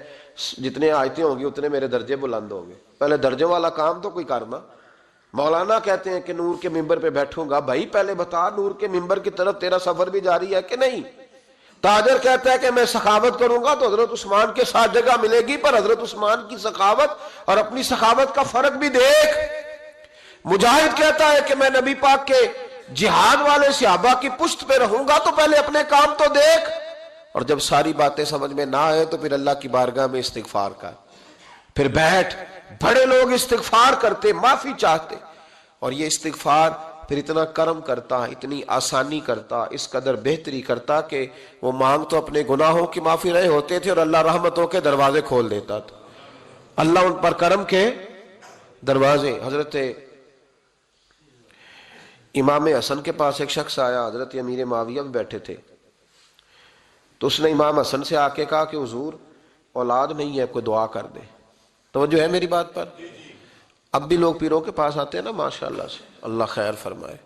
جتنے آیتیں ہوں گی اتنے میرے درجے بلند ہوں گے. پہلے درجوں والا کام تو کوئی کرنا. مولانا کہتے ہیں کہ نور کے ممبر پہ بیٹھوں گا. بھائی پہلے بتا نور کے ممبر کی طرف تیرا سفر بھی جاری ہے کہ نہیں؟ تاجر کہتا ہے کہ میں سخاوت کروں گا تو حضرت عثمان کے ساتھ جگہ ملے گی، پر حضرت عثمان کی سخاوت اور اپنی سخاوت کا فرق بھی دیکھ. مجاہد کہتا ہے کہ میں نبی پاک کے جہاد والے صحابہ کی پشت پہ رہوں گا تو پہلے اپنے کام تو دیکھ. اور جب ساری باتیں سمجھ میں نہ آئے تو پھر اللہ کی بارگاہ میں استغفار کر، پھر بیٹھ. بڑے لوگ استغفار کرتے، معافی چاہتے، اور یہ استغفار پھر اتنا کرم کرتا، اتنی آسانی کرتا، اس قدر بہتری کرتا کہ وہ مانگ تو اپنے گناہوں کی معافی رہے ہوتے تھے اور اللہ رحمتوں کے دروازے کھول دیتا تھا. اللہ ان پر کرم کے دروازے. حضرت امام حسن کے پاس ایک شخص آیا، حضرت امیر معاویہ بھی بیٹھے تھے، تو اس نے امام حسن سے آ کے کہا کہ حضور اولاد نہیں ہے، کوئی دعا کر دے. توجہ ہے میری بات پر؟ اب بھی لوگ پیروں کے پاس آتے ہیں نا ماشاءاللہ سے، اللہ خیر فرمائے.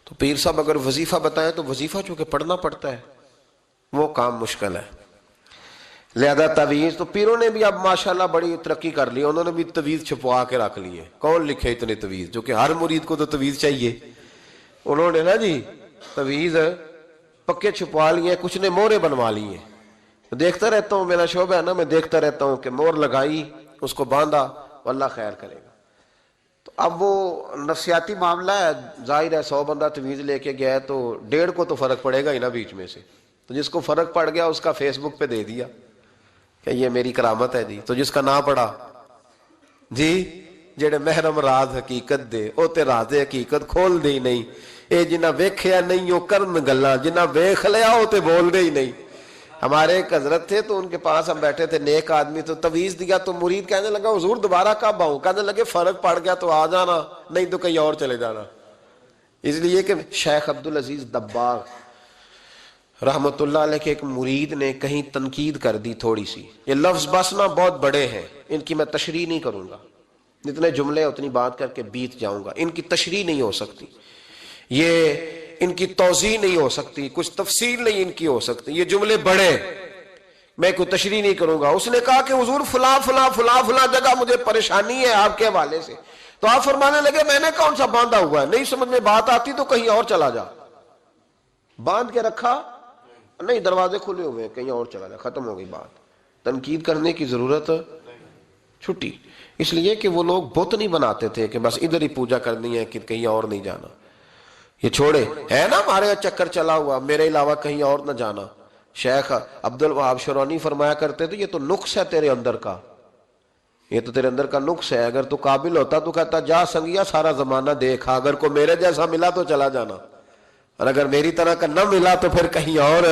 تو پیر صاحب اگر وظیفہ بتائیں تو وظیفہ چونکہ پڑھنا پڑتا ہے وہ کام مشکل ہے، لہذا تعویذ تو پیروں نے بھی اب ماشاءاللہ بڑی ترقی کر لی، انہوں نے بھی تعویذ چھپوا کے رکھ لیے. کون لکھے اتنے تعویذ؟ جو کہ ہر مرید کو تو تعویذ چاہیے. انہوں نے نا جی تعویذ پکے چھپوا لیے، کچھ نے مورے بنوا لی ہیں. دیکھتا رہتا ہوں، میرا شعبہ ہے نا، میں دیکھتا رہتا ہوں کہ مور لگائی، اس کو باندھا، واللہ خیر کرے گا. تو اب وہ نفسیاتی معاملہ ہے، ظاہر ہے 100 بندہ تمیز لے کے گیا ہے تو 1.5 کو تو فرق پڑے گا ہی نا بیچ میں سے، تو جس کو فرق پڑ گیا اس کا فیس بک پہ دے دیا کہ یہ میری کرامت ہے جی، تو جس کا نہ پڑا جی جڑے محرم راز حقیقت دے او تے راز حقیقت کھول دے ہی نہیں، اے جنہ ویکھیا نہیں او کرن گلاں، جنہ ویکھ لیا او تے بول دے ہی نہیں۔ ہمارے ایک حضرت تھے تو ان کے پاس ہم بیٹھے تھے، نیک آدمی، تو تویز دیا تو مرید کہنے لگا حضور دوبارہ کب آؤں؟ کہنے لگے فرق پڑ گیا تو آ جانا، نہیں تو کہیں اور چلے جانا۔ اس لیے کہ شیخ عبدالعزیز دباغ رحمت اللہ علیہ کے ایک مرید نے کہیں تنقید کر دی تھوڑی سی، یہ لفظ بس نا بہت بڑے ہیں، ان کی میں تشریح نہیں کروں گا، جتنے جملے اتنی بات کر کے بیت جاؤں گا، ان کی تشریح نہیں ہو سکتی، یہ ان کی توضیح نہیں ہو سکتی، کچھ تفصیل نہیں ان کی ہو سکتی، یہ جملے بڑے، میں کوئی تشریح نہیں کروں گا۔ اس نے کہا کہ حضور فلاں فلاں فلاں فلاں جگہ مجھے پریشانی ہے آپ کے حوالے سے، تو آپ فرمانے لگے میں نے کون سا باندھا ہوا ہے، نہیں سمجھ میں بات آتی تو کہیں اور چلا جا، باندھ کے رکھا نہیں، دروازے کھلے ہوئے کہیں اور چلا جا، ختم ہو گئی بات، تنقید کرنے کی ضرورت چھٹی۔ اس لیے کہ وہ لوگ بت نہیں بناتے تھے کہ بس ادھر ہی پوجا کرنی ہے کہ کہیں اور نہیں جانا، یہ چھوڑے ہے نا ہمارے چکر چلا ہوا میرے علاوہ کہیں اور نہ جانا۔ شیخ عبدالوہاب شرونی فرمایا کرتے تھے یہ تو نقص ہے تیرے اندر کا، یہ تو تیرے اندر کا نقص ہے، اگر تو قابل ہوتا تو کہتا جا سنگیا سارا زمانہ دیکھا، اگر کو میرے جیسا ملا تو چلا جانا، اور اگر میری طرح کا نہ ملا تو پھر کہیں اور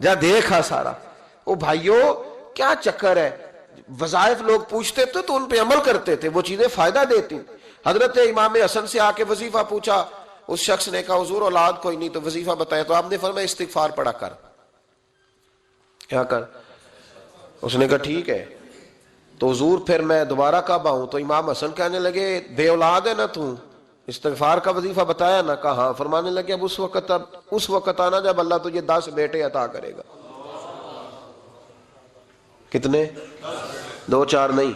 جا دیکھا سارا۔ او بھائیو کیا چکر ہے، وظائف لوگ پوچھتے تھے تو ان پہ عمل کرتے تھے، وہ چیزیں فائدہ دیتی۔ حضرت امام حسن سے آ کے وظیفہ پوچھا، اس شخص نے کہا حضور اولاد کوئی نہیں تو وظیفہ بتایا، تو آپ نے فرمایا استغفار پڑھا کر، کیا کر؟ اس نے کہا ٹھیک ہے، تو حضور پھر میں دوبارہ کب آؤں؟ تو امام حسن کہنے لگے بے اولاد ہے نا تو استغفار کا وظیفہ بتایا نا؟ کہا ہاں۔ فرمانے لگے اب اس وقت آنا جب اللہ تجھے 10 بیٹے عطا کرے گا۔ کتنے؟ 2 4 نہیں،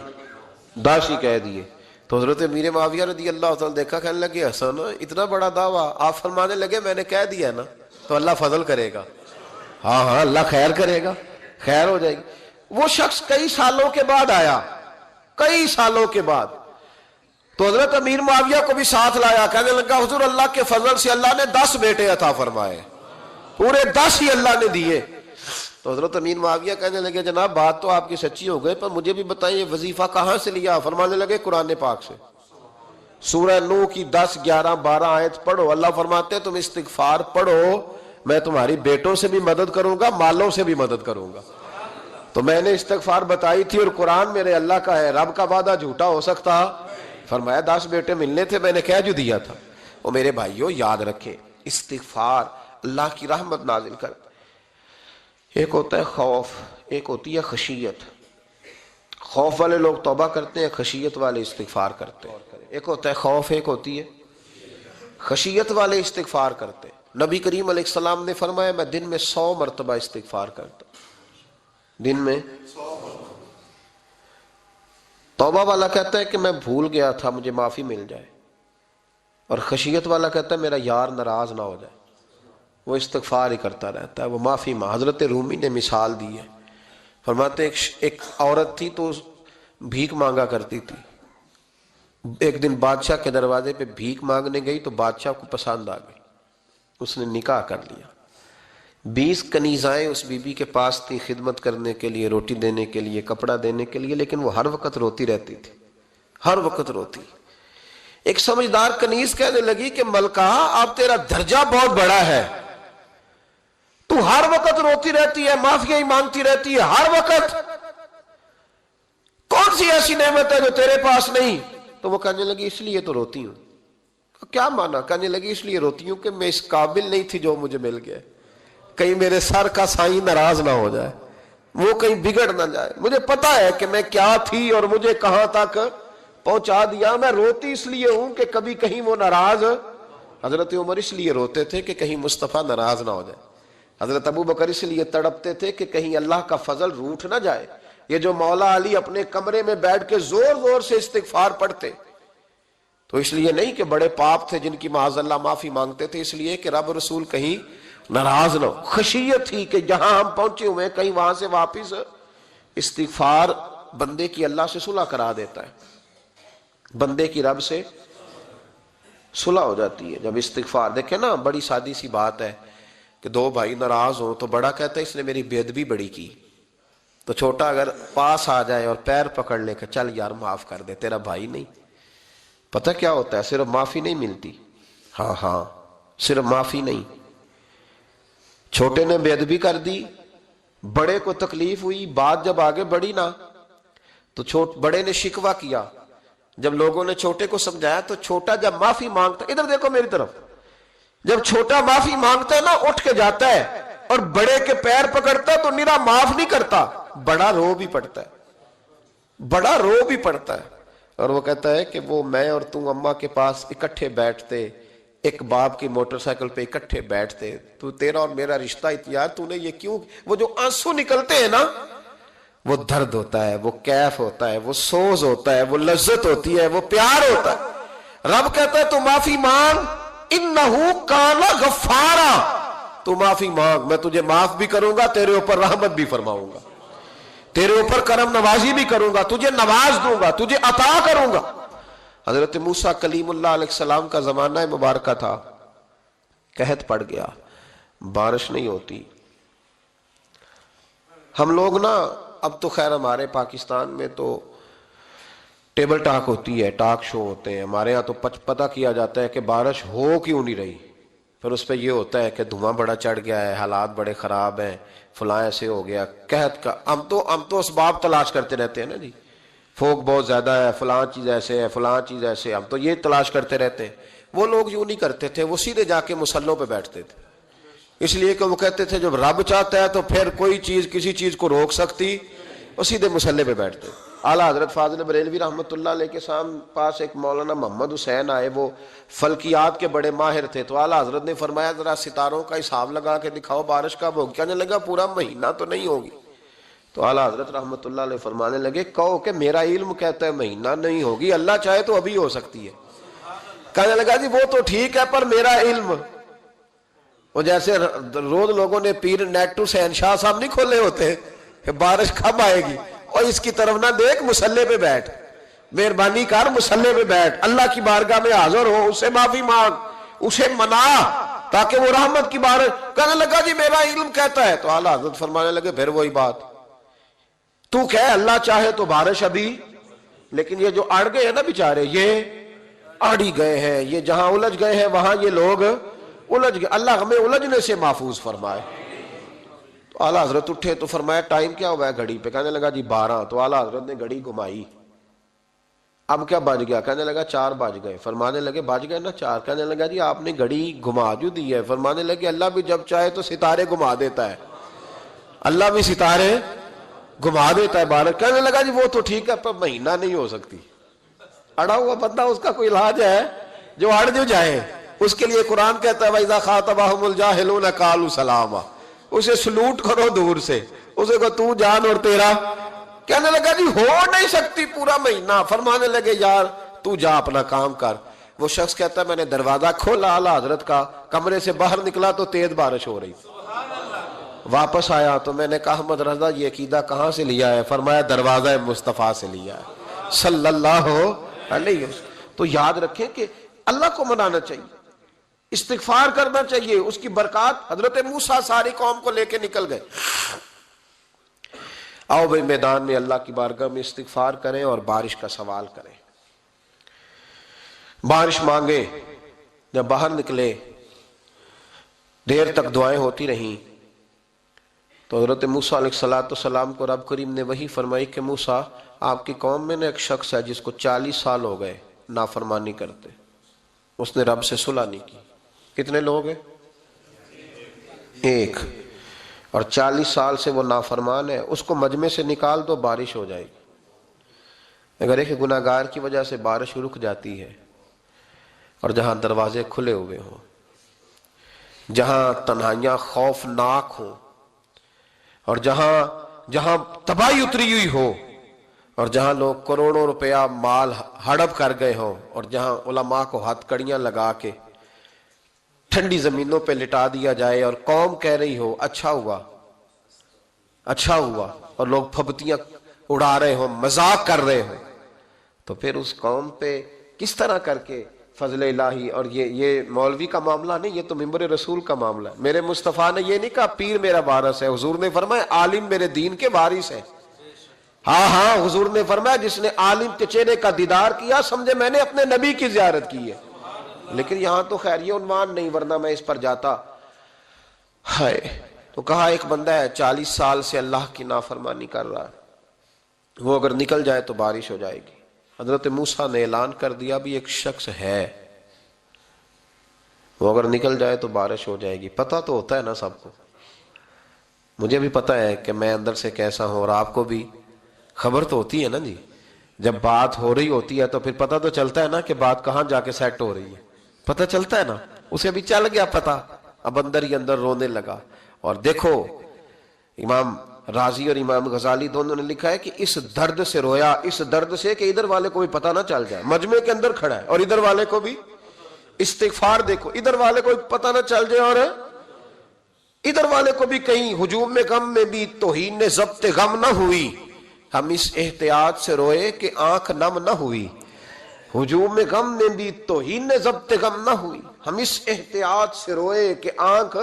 10 ہی کہہ دیے۔ تو حضرت امیر معاویہ رضی اللہ تعالیٰ دیکھا، کہنے لگے حسن اتنا بڑا دعویٰ؟ آپ فرمانے لگے میں نے کہہ دیا نا تو اللہ فضل کرے گا، ہاں ہاں اللہ خیر کرے گا، خیر ہو جائے گی۔ وہ شخص کئی سالوں کے بعد آیا، کئی سالوں کے بعد، تو حضرت امیر معاویہ کو بھی ساتھ لایا، کہنے لگا حضور اللہ کے فضل سے اللہ نے 10 بیٹے عطا فرمائے، پورے 10 ہی اللہ نے دیے۔ تو حضرت امیر معاویہ کہنے لگے جناب بات تو آپ کی سچی ہو گئی، پر مجھے بھی بتائیں یہ وظیفہ کہاں سے لیا؟ فرمانے لگے قرآن پاک سے، سورہ نوح کی 10 11 12 آیت پڑھو، اللہ فرماتے ہیں تم استغفار پڑھو میں تمہاری بیٹوں سے بھی مدد کروں گا، مالوں سے بھی مدد کروں گا۔ تو میں نے استغفار بتائی تھی اور قرآن میرے اللہ کا ہے، رب کا وعدہ جھوٹا ہو سکتا؟ فرمایا 10 بیٹے ملنے تھے میں نے کہہ جو دیا تھا۔ وہ میرے بھائیوں یاد رکھے استغفار اللہ کی رحمت نازل کر، ایک ہوتا ہے خوف، ایک ہوتی ہے خشیت۔ خوف والے لوگ توبہ کرتے ہیں، خشیت والے استغفار کرتے ہیں۔ ایک ہوتا ہے خوف، ایک ہوتی ہے خشیت والے استغفار کرتے ہیں۔ نبی کریم علیہ السلام نے فرمایا میں دن میں 100 مرتبہ استغفار کرتا ہوں، دن میں۔ توبہ والا کہتا ہے کہ میں بھول گیا تھا مجھے معافی مل جائے، اور خشیت والا کہتا ہے میرا یار ناراض نہ ہو جائے، وہ استغفار ہی کرتا رہتا ہے، وہ معافی حضرت رومی نے مثال دی ہے، فرماتے ایک عورت تھی تو بھیک مانگا کرتی تھی، ایک دن بادشاہ کے دروازے پہ بھیک مانگنے گئی تو بادشاہ کو پسند آ گئی، اس نے نکاح کر لیا۔ 20 کنیزائیں اس بی بی کے پاس تھی خدمت کرنے کے لیے، روٹی دینے کے لیے، کپڑا دینے کے لیے، لیکن وہ ہر وقت روتی رہتی تھی، ہر وقت روتی۔ ایک سمجھدار کنیز کہنے لگی کہ ملکہ اب تیرا درجہ بہت بڑا ہے، تو ہر وقت روتی رہتی ہے، معافیاں ہی مانگتی رہتی ہے ہر وقت، کون سی ایسی نعمت ہے جو تیرے پاس نہیں؟ تو وہ کہنے لگی اس لیے تو روتی ہوں۔ کیا مانا؟ کہنے لگی اس لیے روتی ہوں کہ میں اس قابل نہیں تھی جو مجھے مل گیا، کہیں میرے سر کا سائیں ناراض نہ ہو جائے، وہ کہیں بگڑ نہ جائے، مجھے پتا ہے کہ میں کیا تھی اور مجھے کہاں تک پہنچا دیا، میں روتی اس لیے ہوں کہ کبھی کہیں وہ ناراض۔ حضرت عمر اس لیے روتے تھے کہ کہیں مصطفیٰ ناراض نہ ہو جائے، حضرت ابو بکر اس لیے تڑپتے تھے کہ کہیں اللہ کا فضل روٹھ نہ جائے۔ یہ جو مولا علی اپنے کمرے میں بیٹھ کے زور زور سے استغفار پڑھتے تو اس لیے نہیں کہ بڑے پاپ تھے جن کی معاذ اللہ معافی مانگتے تھے، اس لیے کہ رب رسول کہیں ناراض نہ ہو، خشیت تھی کہ جہاں ہم پہنچے ہوئے کہیں وہاں سے واپس۔ استغفار بندے کی اللہ سے صلح کرا دیتا ہے، بندے کی رب سے صلح ہو جاتی ہے جب استغفار. دیکھیں نا بڑی سادی سی بات ہے کہ دو بھائی ناراض ہوں تو بڑا کہتا ہے اس نے میری بے ادبی بڑی کی, تو چھوٹا اگر پاس آ جائے اور پیر پکڑ لے کہ چل یار معاف کر دے, تیرا بھائی نہیں. پتہ کیا ہوتا ہے, صرف معافی نہیں ملتی, ہاں صرف معافی نہیں. چھوٹے نے بے ادبی کر دی, بڑے کو تکلیف ہوئی, بات جب آگے بڑھی نا تو بڑے نے شکوہ کیا. جب لوگوں نے چھوٹے کو سمجھایا تو چھوٹا جب معافی مانگتا, ادھر دیکھو میری طرف, جب چھوٹا معافی مانگتا ہے نا اٹھ کے جاتا ہے اور بڑے کے پیر پکڑتا ہے تو نرا معاف نہیں کرتا, بڑا رو بھی پڑتا ہے, بڑا رو بھی پڑتا ہے. اور وہ کہتا ہے کہ وہ میں اور تم اماں کے پاس اکٹھے بیٹھتے, ایک باپ کی موٹر سائیکل پہ اکٹھے بیٹھتے, تو تیرا اور میرا رشتہ یار تو نے یہ کیوں, وہ جو آنسو نکلتے ہیں نا وہ درد ہوتا ہے, وہ کیف ہوتا ہے, وہ سوز ہوتا ہے, وہ لذت ہوتی ہے, وہ پیار ہوتا ہے. رب کہتا ہے تو معافی مانگ, انہو کان غفارا, تو معافی مانگ, میں تجھے معاف بھی کروں گا, تیرے اوپر رحمت بھی فرماؤں گا, تیرے اوپر کرم نوازی بھی کروں گا, تجھے نواز دوں گا, تجھے عطا کروں گا. حضرت موسیٰ کلیم اللہ علیہ السلام کا زمانہ مبارکہ تھا, قحط پڑ گیا, بارش نہیں ہوتی. ہم لوگ نا اب تو خیر ہمارے پاکستان میں تو ٹیبل ٹاک ہوتی ہے, ٹاک شو ہوتے ہیں, ہمارے ہاں تو پتہ کیا جاتا ہے کہ بارش ہو کیوں نہیں رہی, پھر اس پہ یہ ہوتا ہے کہ دھواں بڑا چڑھ گیا ہے, حالات بڑے خراب ہیں, فلاں ایسے ہو گیا, قحط کا. ہم تو اسباب تلاش کرتے رہتے ہیں نا جی, فوگ بہت زیادہ ہے, فلاں چیز ایسے ہے, فلاں چیز ایسے, ہم تو یہ تلاش کرتے رہتے ہیں. وہ لوگ یوں نہیں کرتے تھے, وہ سیدھے جا کے مصلوں پہ بیٹھتے تھے, اس لیے کہ وہ کہتے تھے جب رب چاہتا ہے تو پھر کوئی چیز کسی چیز کو روک سکتی, وہ سیدھے مصلے پہ بیٹھتے. اعلیٰ حضرت فاضل بریلوی رحمۃ اللہ علیہ کے پاس ایک مولانا محمد حسین آئے, وہ فلکیات کے بڑے ماہر تھے, تو اعلیٰ حضرت نے فرمایا ذرا ستاروں کا حساب لگا کے دکھاؤ بارش کب ہوگی. کہنے لگا پورا مہینہ تو نہیں ہوگی. تو اعلیٰ حضرت رحمۃ اللہ علیہ فرمانے لگے کہو کہ میرا علم کہتا ہے مہینہ نہیں ہوگی, اللہ چاہے تو ابھی ہو سکتی ہے. کہنے لگا جی وہ تو ٹھیک ہے پر میرا علم, وہ جیسے روز لوگوں نے پیر نیٹو حسین شاہ صاحب نہیں کھولے ہوتے کہ بارش کب آئے گی, اور اس کی طرف نہ دیکھ, مصلے پہ بیٹھ, مہربانی کر مصلے پہ بیٹھ, اللہ کی بارگاہ میں حاضر ہو, اس سے معافی مانگ, اسے منا تاکہ وہ رحمت کی بارش. کہنے لگا جی میرا علم کہتا ہے. تو اعلیٰ حضرت فرمانے لگے پھر وہی بات, تو کہہ اللہ چاہے تو بارش ابھی, لیکن یہ جو اڑ گئے ہیں نا بیچارے, یہ اڑ ہی گئے ہیں, یہ جہاں الجھ گئے ہیں وہاں یہ لوگ الجھ گئے, اللہ ہمیں الجھنے سے محفوظ فرمائے. تو اعلیٰ حضرت اٹھے تو فرمایا ٹائم کیا ہوا ہے گھڑی پہ. کہنے لگا جی 12. تو اعلیٰ حضرت نے گھڑی گھمائی, اب کیا بج گیا؟ کہنے لگا 4 بج گئے. فرمانے لگے بج گئے نا 4. کہنے لگا جی آپ نے گھڑی گھما جو دی ہے. فرمانے لگے اللہ بھی جب چاہے تو ستارے گھما دیتا ہے, اللہ بھی ستارے گھما دیتا ہے بارش. کہنے لگا جی وہ تو ٹھیک ہے پر مہینہ نہیں ہو سکتی. اڑا ہوا بندہ, اس کا کوئی علاج ہے جو اڑ جو جائے, اس کے لیے قرآن کہتا ہے وَإِذَا خَاطَبَهُمُ الْجَاهِلُونَ قَالُوا سَلَامًا, اسے سلوٹ کرو دور سے, اسے کہو تو جان اور تیرا. کہنے لگا جی ہو نہیں سکتی پورا مہینہ. فرمانے لگے یار تو جا اپنا کام کر. وہ شخص کہتا ہے میں نے دروازہ کھولا اعلیٰ حضرت کا, کمرے سے باہر نکلا تو تیز بارش ہو رہی. واپس آیا تو میں نے کہا احمد رضا یہ عقیدہ کہاں سے لیا ہے؟ فرمایا دروازہ مصطفیٰ سے لیا ہے صلی اللہ علیہ وسلم. تو یاد رکھیں کہ اللہ کو منانا چاہیے, استغفار کرنا چاہیے, اس کی برکات. حضرت موسیٰ ساری قوم کو لے کے نکل گئے. آؤ بھائی میدان میں اللہ کی بارگاہ میں استغفار کریں اور بارش کا سوال کریں, بارش مانگے. جب باہر نکلے دیر تک دعائیں ہوتی رہیں تو حضرت موسیٰ علیہ السلام کو رب کریم نے وحی فرمائی کہ موسیٰ آپ کی قوم میں نے ایک شخص ہے جس کو 40 سال ہو گئے نافرمانی کرتے, اس نے رب سے صلح نہیں کی. کتنے لوگ ہیں؟ ایک. اور 40 سال سے وہ نافرمان ہے, اس کو مجمع سے نکال دو بارش ہو جائے گی. اگر ایک گناہگار کی وجہ سے بارش رک جاتی ہے, اور جہاں دروازے کھلے ہوئے ہوں, جہاں تنہائیاں خوفناک ہوں, اور جہاں تباہی اتری ہوئی ہو, اور جہاں لوگ کروڑوں روپیہ مال ہڑپ کر گئے ہوں, اور جہاں علماء کو ہتھ کڑیاں لگا کے ٹھنڈی زمینوں پہ لٹا دیا جائے اور قوم کہہ رہی ہو اچھا ہوا اچھا ہوا, اور لوگ پھبتیاں اڑا رہے ہوں, مذاق کر رہے ہوں, تو پھر اس قوم پہ کس طرح کر کے فضل الہی، اور یہ مولوی کا معاملہ نہیں، یہ تو ممبر رسول کا معاملہ ہے۔ میرے مصطفیٰ نے یہ نہیں کہا پیر میرا وارث ہے، حضور نے فرمایا عالم میرے دین کے وارث ہے۔ ہاں حضور نے فرمایا جس نے عالم کے چہرے کا دیدار کیا سمجھے میں نے اپنے نبی کی زیارت کی ہے۔ لیکن یہاں تو خیر یہ عنوان نہیں، ورنہ میں اس پر جاتا۔ ہائے، تو کہا ایک بندہ ہے 40 سال سے اللہ کی نافرمانی کر رہا ہے، وہ اگر نکل جائے تو بارش ہو جائے گی۔ حضرت موسیٰ نے اعلان کر دیا بھی ایک شخص ہے، وہ اگر نکل جائے تو بارش ہو جائے گی۔ پتہ تو ہوتا ہے نا سب کو، مجھے بھی پتہ ہے کہ میں اندر سے کیسا ہوں، اور آپ کو بھی خبر تو ہوتی ہے نا جی۔ جب بات ہو رہی ہوتی ہے تو پھر پتہ تو چلتا ہے نا کہ بات کہاں جا کے سیٹ ہو رہی ہے، پتہ چلتا ہے نا۔ اسے بھی چل گیا پتہ، اب اندر ہی اندر رونے لگا۔ اور دیکھو امام رازی اور امام غزالی دونوں نے لکھا ہے کہ اس درد سے رویا، اس درد سے کہ ادھر والے کو بھی پتہ نہ چل جائے، مجمع کے اندر کھڑا ہے اور ادھر والے کو بھی استغفار، دیکھو ادھر والے کو بھی پتہ نہ چل جائے اور ادھر والے کو بھی کہیں ہجوم میں غم میں بھی توہین نے ضبط غم نہ ہوئی۔ ہم اس احتیاط سے روئے کہ آنکھ نم نہ ہوئی، ہجوم میں غم میں بھی توہین نے ضبط غم نہ ہوئی۔ ہم اس احتیاط سے روئے کہ آنکھ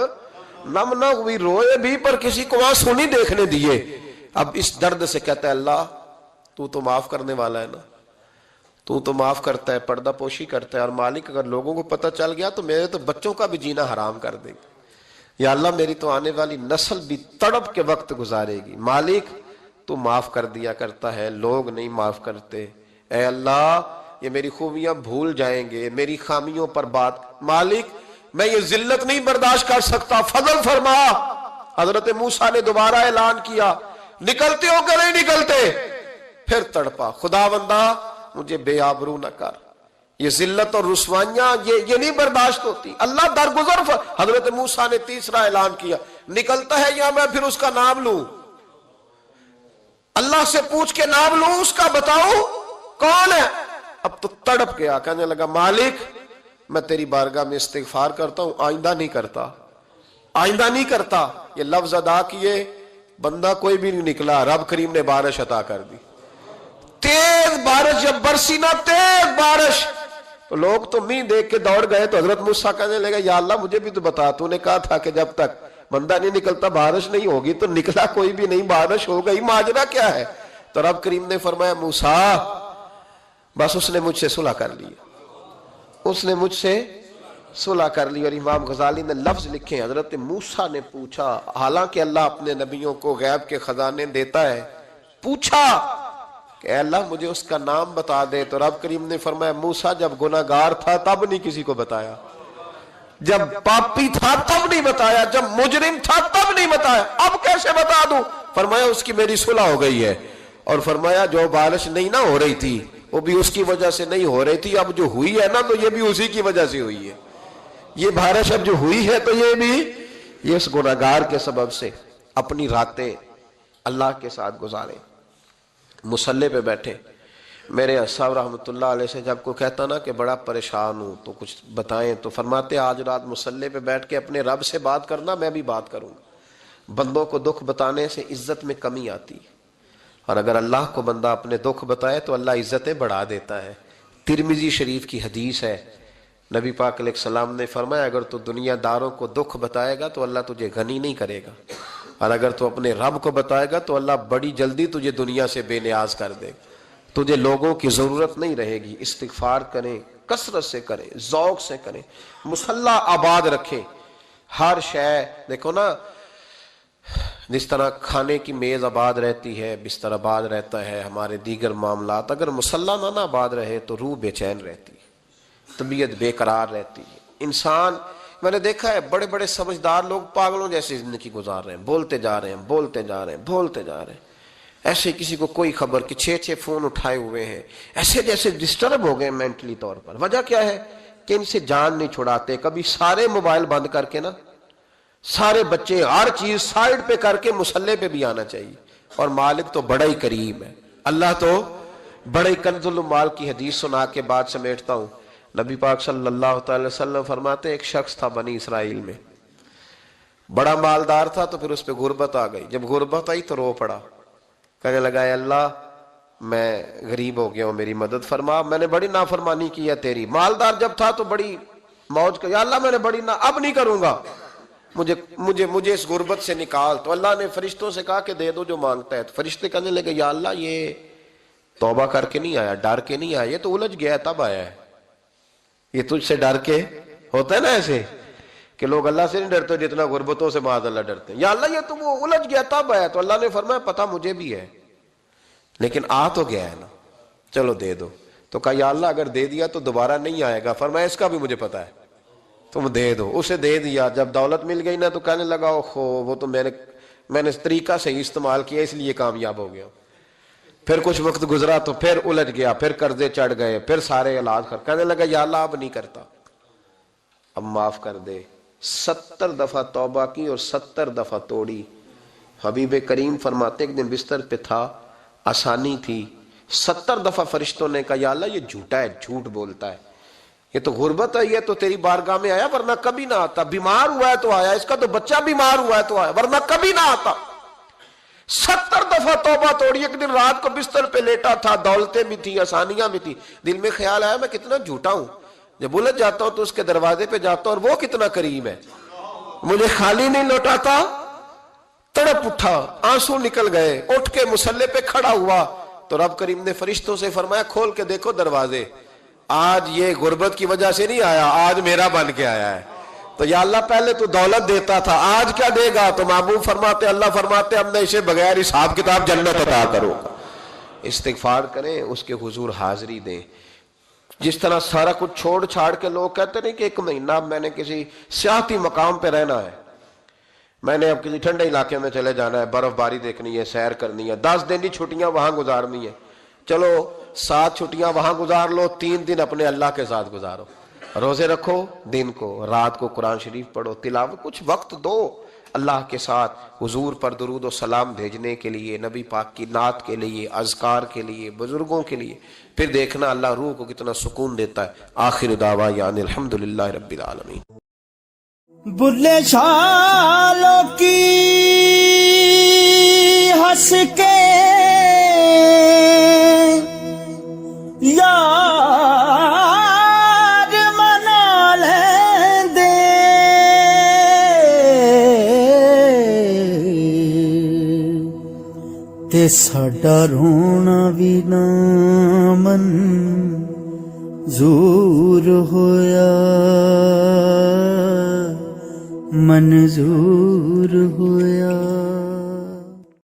نم نہ ہوئی، روئے بھی پر کسی کو آنسو نہیں دیکھنے دیے۔ اب اس درد سے کہتا ہے اللہ تو معاف کرنے والا ہے نا، تو معاف کرتا ہے، پردہ پوشی کرتا ہے، اور مالک اگر لوگوں کو پتہ چل گیا تو میرے تو بچوں کا بھی جینا حرام کر دے گا، یا اللہ میری تو آنے والی نسل بھی تڑپ کے وقت گزارے گی۔ مالک تو معاف کر دیا کرتا ہے، لوگ نہیں معاف کرتے، اے اللہ یہ میری خوبیاں بھول جائیں گے، میری خامیوں پر بات، مالک میں یہ ذلت نہیں برداشت کر سکتا، فضل فرما۔ حضرت موسیٰ نے دوبارہ اعلان کیا نکلتے ہو کہ نہیں نکلتے؟ پھر تڑپا، خداوندا مجھے بے آبرو نہ کر، یہ ذلت اور رسوائیاں یہ نہیں برداشت ہوتی، اللہ درگزر۔ حضرت موسیٰ نے تیسرا اعلان کیا نکلتا ہے یا میں پھر اس کا نام لوں، اللہ سے پوچھ کے نام لوں اس کا، بتاؤ کون ہے؟ اب تو تڑپ گیا، کہنے لگا مالک میں تیری بارگاہ میں استغفار کرتا ہوں، آئندہ نہیں کرتا، آئندہ نہیں کرتا۔ یہ لفظ ادا کیے، بندہ کوئی بھی نہیں نکلا، رب کریم نے بارش عطا کر دی، تیز بارش جب برسی نا، تیز بارش، تو لوگ تو مین دیکھ کے دوڑ گئے۔ تو حضرت موسیٰ کہنے لگا یا اللہ مجھے بھی تو بتا، تو نے کہا تھا کہ جب تک بندہ نہیں نکلتا بارش نہیں ہوگی، تو نکلا کوئی بھی نہیں، بارش ہو گئی، ماجرا کیا ہے؟ تو رب کریم نے فرمایا موسیٰ بس اس نے مجھ سے صلح کر لی، اس نے مجھ سے صلح کر لی۔ اور امام غزالی نے لفظ لکھے، حضرت موسیٰ نے پوچھا، حالانکہ اللہ اپنے نبیوں کو غیب کے خزانے دیتا ہے، پوچھا کہ اے اللہ مجھے اس کا نام بتا دے۔ تو رب کریم نے فرمایا موسیٰ جب گناہگار تھا تب نہیں کسی کو بتایا، جب پاپی تھا تب نہیں بتایا، جب مجرم تھا تب نہیں بتایا، اب کیسے بتا دوں؟ فرمایا اس کی میری صلح ہو گئی ہے، اور فرمایا جو بارش نہیں نہ ہو رہی تھی وہ بھی اس کی وجہ سے نہیں ہو رہی تھی، اب جو ہوئی ہے نا تو یہ بھی اسی کی وجہ سے ہوئی ہے، یہ بارش اب جو ہوئی ہے تو یہ بھی یہ اس گناہگار کے سبب سے۔ اپنی راتیں اللہ کے ساتھ گزارے، مصلی پہ بیٹھے۔ میرے صاحب رحمۃ اللہ علیہ سے جب کوئی کہتا نا کہ بڑا پریشان ہوں تو کچھ بتائیں، تو فرماتے آج رات مصلی پہ بیٹھ کے اپنے رب سے بات کرنا، میں بھی بات کروں گا۔ بندوں کو دکھ بتانے سے عزت میں کمی آتی ہے، اور اگر اللہ کو بندہ اپنے دکھ بتائے تو اللہ عزتیں بڑھا دیتا ہے۔ ترمذی شریف کی حدیث ہے، نبی پاک علیہ السلام نے فرمایا اگر تو دنیا داروں کو دکھ بتائے گا تو اللہ تجھے غنی نہیں کرے گا، اور اگر تو اپنے رب کو بتائے گا تو اللہ بڑی جلدی تجھے دنیا سے بے نیاز کر دے گا، تجھے لوگوں کی ضرورت نہیں رہے گی۔ استغفار کریں، کثرت سے کریں، ذوق سے کریں، مصلی آباد رکھیں، ہر شے دیکھو نا، جس طرح کھانے کی میز آباد رہتی ہے، بستر آباد رہتا ہے، ہمارے دیگر معاملات، اگر مصلی نہ آباد رہے تو روح بے چین رہتی ہے، طبیعت بے قرار رہتی ہے۔ انسان میں نے دیکھا ہے بڑے بڑے سمجھدار لوگ پاگلوں جیسی زندگی گزار رہے ہیں، بولتے جا رہے ہیں، بولتے جا رہے ہیں، بولتے جا رہے ہیں، ایسے کسی کو کوئی خبر کہ 6 فون اٹھائے ہوئے ہیں، ایسے جیسے ڈسٹرب ہو گئے مینٹلی طور پر۔ وجہ کیا ہے کہ ان سے جان نہیں چھڑاتے۔ کبھی سارے موبائل بند کر کے نا، سارے بچے ہر چیز سائیڈ پہ کر کے مصلی پہ بھی آنا چاہیے، اور مالک تو بڑا ہی کریم ہے، اللہ تو بڑا ہی کنز المال کی حدیث سنا کے بعد سمیٹتا ہوں۔ نبی پاک صلی اللہ تعالی وسلم فرماتے ایک شخص تھا بنی اسرائیل میں، بڑا مالدار تھا، تو پھر اس پہ غربت آ گئی، جب غربت آئی تو رو پڑا، کہنے لگا اے اللہ میں غریب ہو گیا ہوں میری مدد فرما, میں نے بڑی نافرمانی کی ہے تیری. مالدار جب تھا تو بڑی موج کا, یا اللہ میں نے بڑی اب نہیں کروں گا, مجھے اس غربت سے نکال. تو اللہ نے فرشتوں سے کہا کہ دے دو جو مانگتا ہے. تو فرشتے کہنے لگے یا اللہ یہ توبہ کر کے نہیں آیا, ڈر کے نہیں آیا, یہ تو الجھ گیا تب آیا ہے. یہ تجھ سے ڈر کے ہوتا ہے نا ایسے کہ لوگ اللہ سے نہیں ڈرتے جتنا غربتوں سے معاذ اللہ ڈرتے ہیں. یا اللہ یہ تو وہ الجھ گیا تب آیا. تو اللہ نے فرمایا پتہ مجھے بھی ہے لیکن آ تو گیا ہے نا, چلو دے دو. تو کہا یا اللہ اگر دے دیا تو دوبارہ نہیں آئے گا. فرمایا اس کا بھی مجھے پتا ہے, تم دے دو. اسے دے دیا. جب دولت مل گئی نا تو کہنے لگا اوہو وہ تو میں نے اس طریقہ سے استعمال کیا اس لیے کامیاب ہو گیا. پھر کچھ وقت گزرا تو پھر الجھ گیا, پھر قرضے چڑھ گئے, پھر سارے علاج کہنے لگا یا اللہ اب نہیں کرتا, اب معاف کر دے. 70 دفعہ توبہ کی اور 70 دفعہ توڑی. حبیب کریم فرماتے ایک دن بستر پہ تھا, آسانی تھی, 70 دفعہ فرشتوں نے کہا یا اللہ یہ جھوٹا ہے, جھوٹ بولتا ہے, یہ تو غربت ہے, یہ تو تیری بارگاہ میں آیا ورنہ کبھی نہ آتا. بیمار ہوا ہے تو آیا, اس کا تو بچہ بیمار ہوا ہے تو آیا ورنہ کبھی نہ آتا. 70 دفعہ توبہ توڑی. ایک دن رات کو بستر پہ لیٹا تھا, دولتیں بھی تھی, آسانیاں بھی تھی. دل میں خیال آیا میں کتنا جھوٹا ہوں, جب الجھ جاتا ہوں تو اس کے دروازے پہ جاتا ہوں اور وہ کتنا قریب ہے, مجھے خالی نہیں لوٹاتا. تڑپ اٹھا, آنسو نکل گئے, اٹھ کے مصلے پہ کھڑا ہوا. تو رب کریم نے فرشتوں سے فرمایا کھول کے دیکھو دروازے, آج یہ غربت کی وجہ سے نہیں آیا, آج میرا بن کے آیا ہے. تو یا اللہ پہلے تو دولت دیتا تھا, آج کیا دے گا؟ تو محبوب فرماتے اللہ فرماتے اب میں اسے بغیر حساب کتاب جنت عطا کروں گا. استغفار کریں, اس کے حضور حاضری دیں. جس طرح سارا کچھ چھوڑ چھاڑ کے لوگ کہتے نہیں کہ 1 مہینہ میں نے کسی سیاحتی مقام پہ رہنا ہے, میں نے اب کسی ٹھنڈے علاقے میں چلے جانا ہے, برف باری دیکھنی ہے, سیر کرنی ہے, 10 دن کی چھٹیاں وہاں گزارنی ہے. چلو 7 چھٹیاں وہاں گزار لو, 3 دن اپنے اللہ کے ساتھ گزارو. روزے رکھو, دن کو رات کو قرآن شریف پڑھو, تلاوت, کچھ وقت دو اللہ کے ساتھ حضور پر درود و سلام بھیجنے کے لیے, نبی پاک کی نعت کے لیے, اذکار کے لیے, بزرگوں کے لیے. پھر دیکھنا اللہ روح کو کتنا سکون دیتا ہے. آخر دعوانا ان الحمدللہ رب العالمین. بلے شالوں کی ہنس کے یار منا لیں دے, تے ساڈا رونا بھی نہ منظور ہویا, منظور ہویا.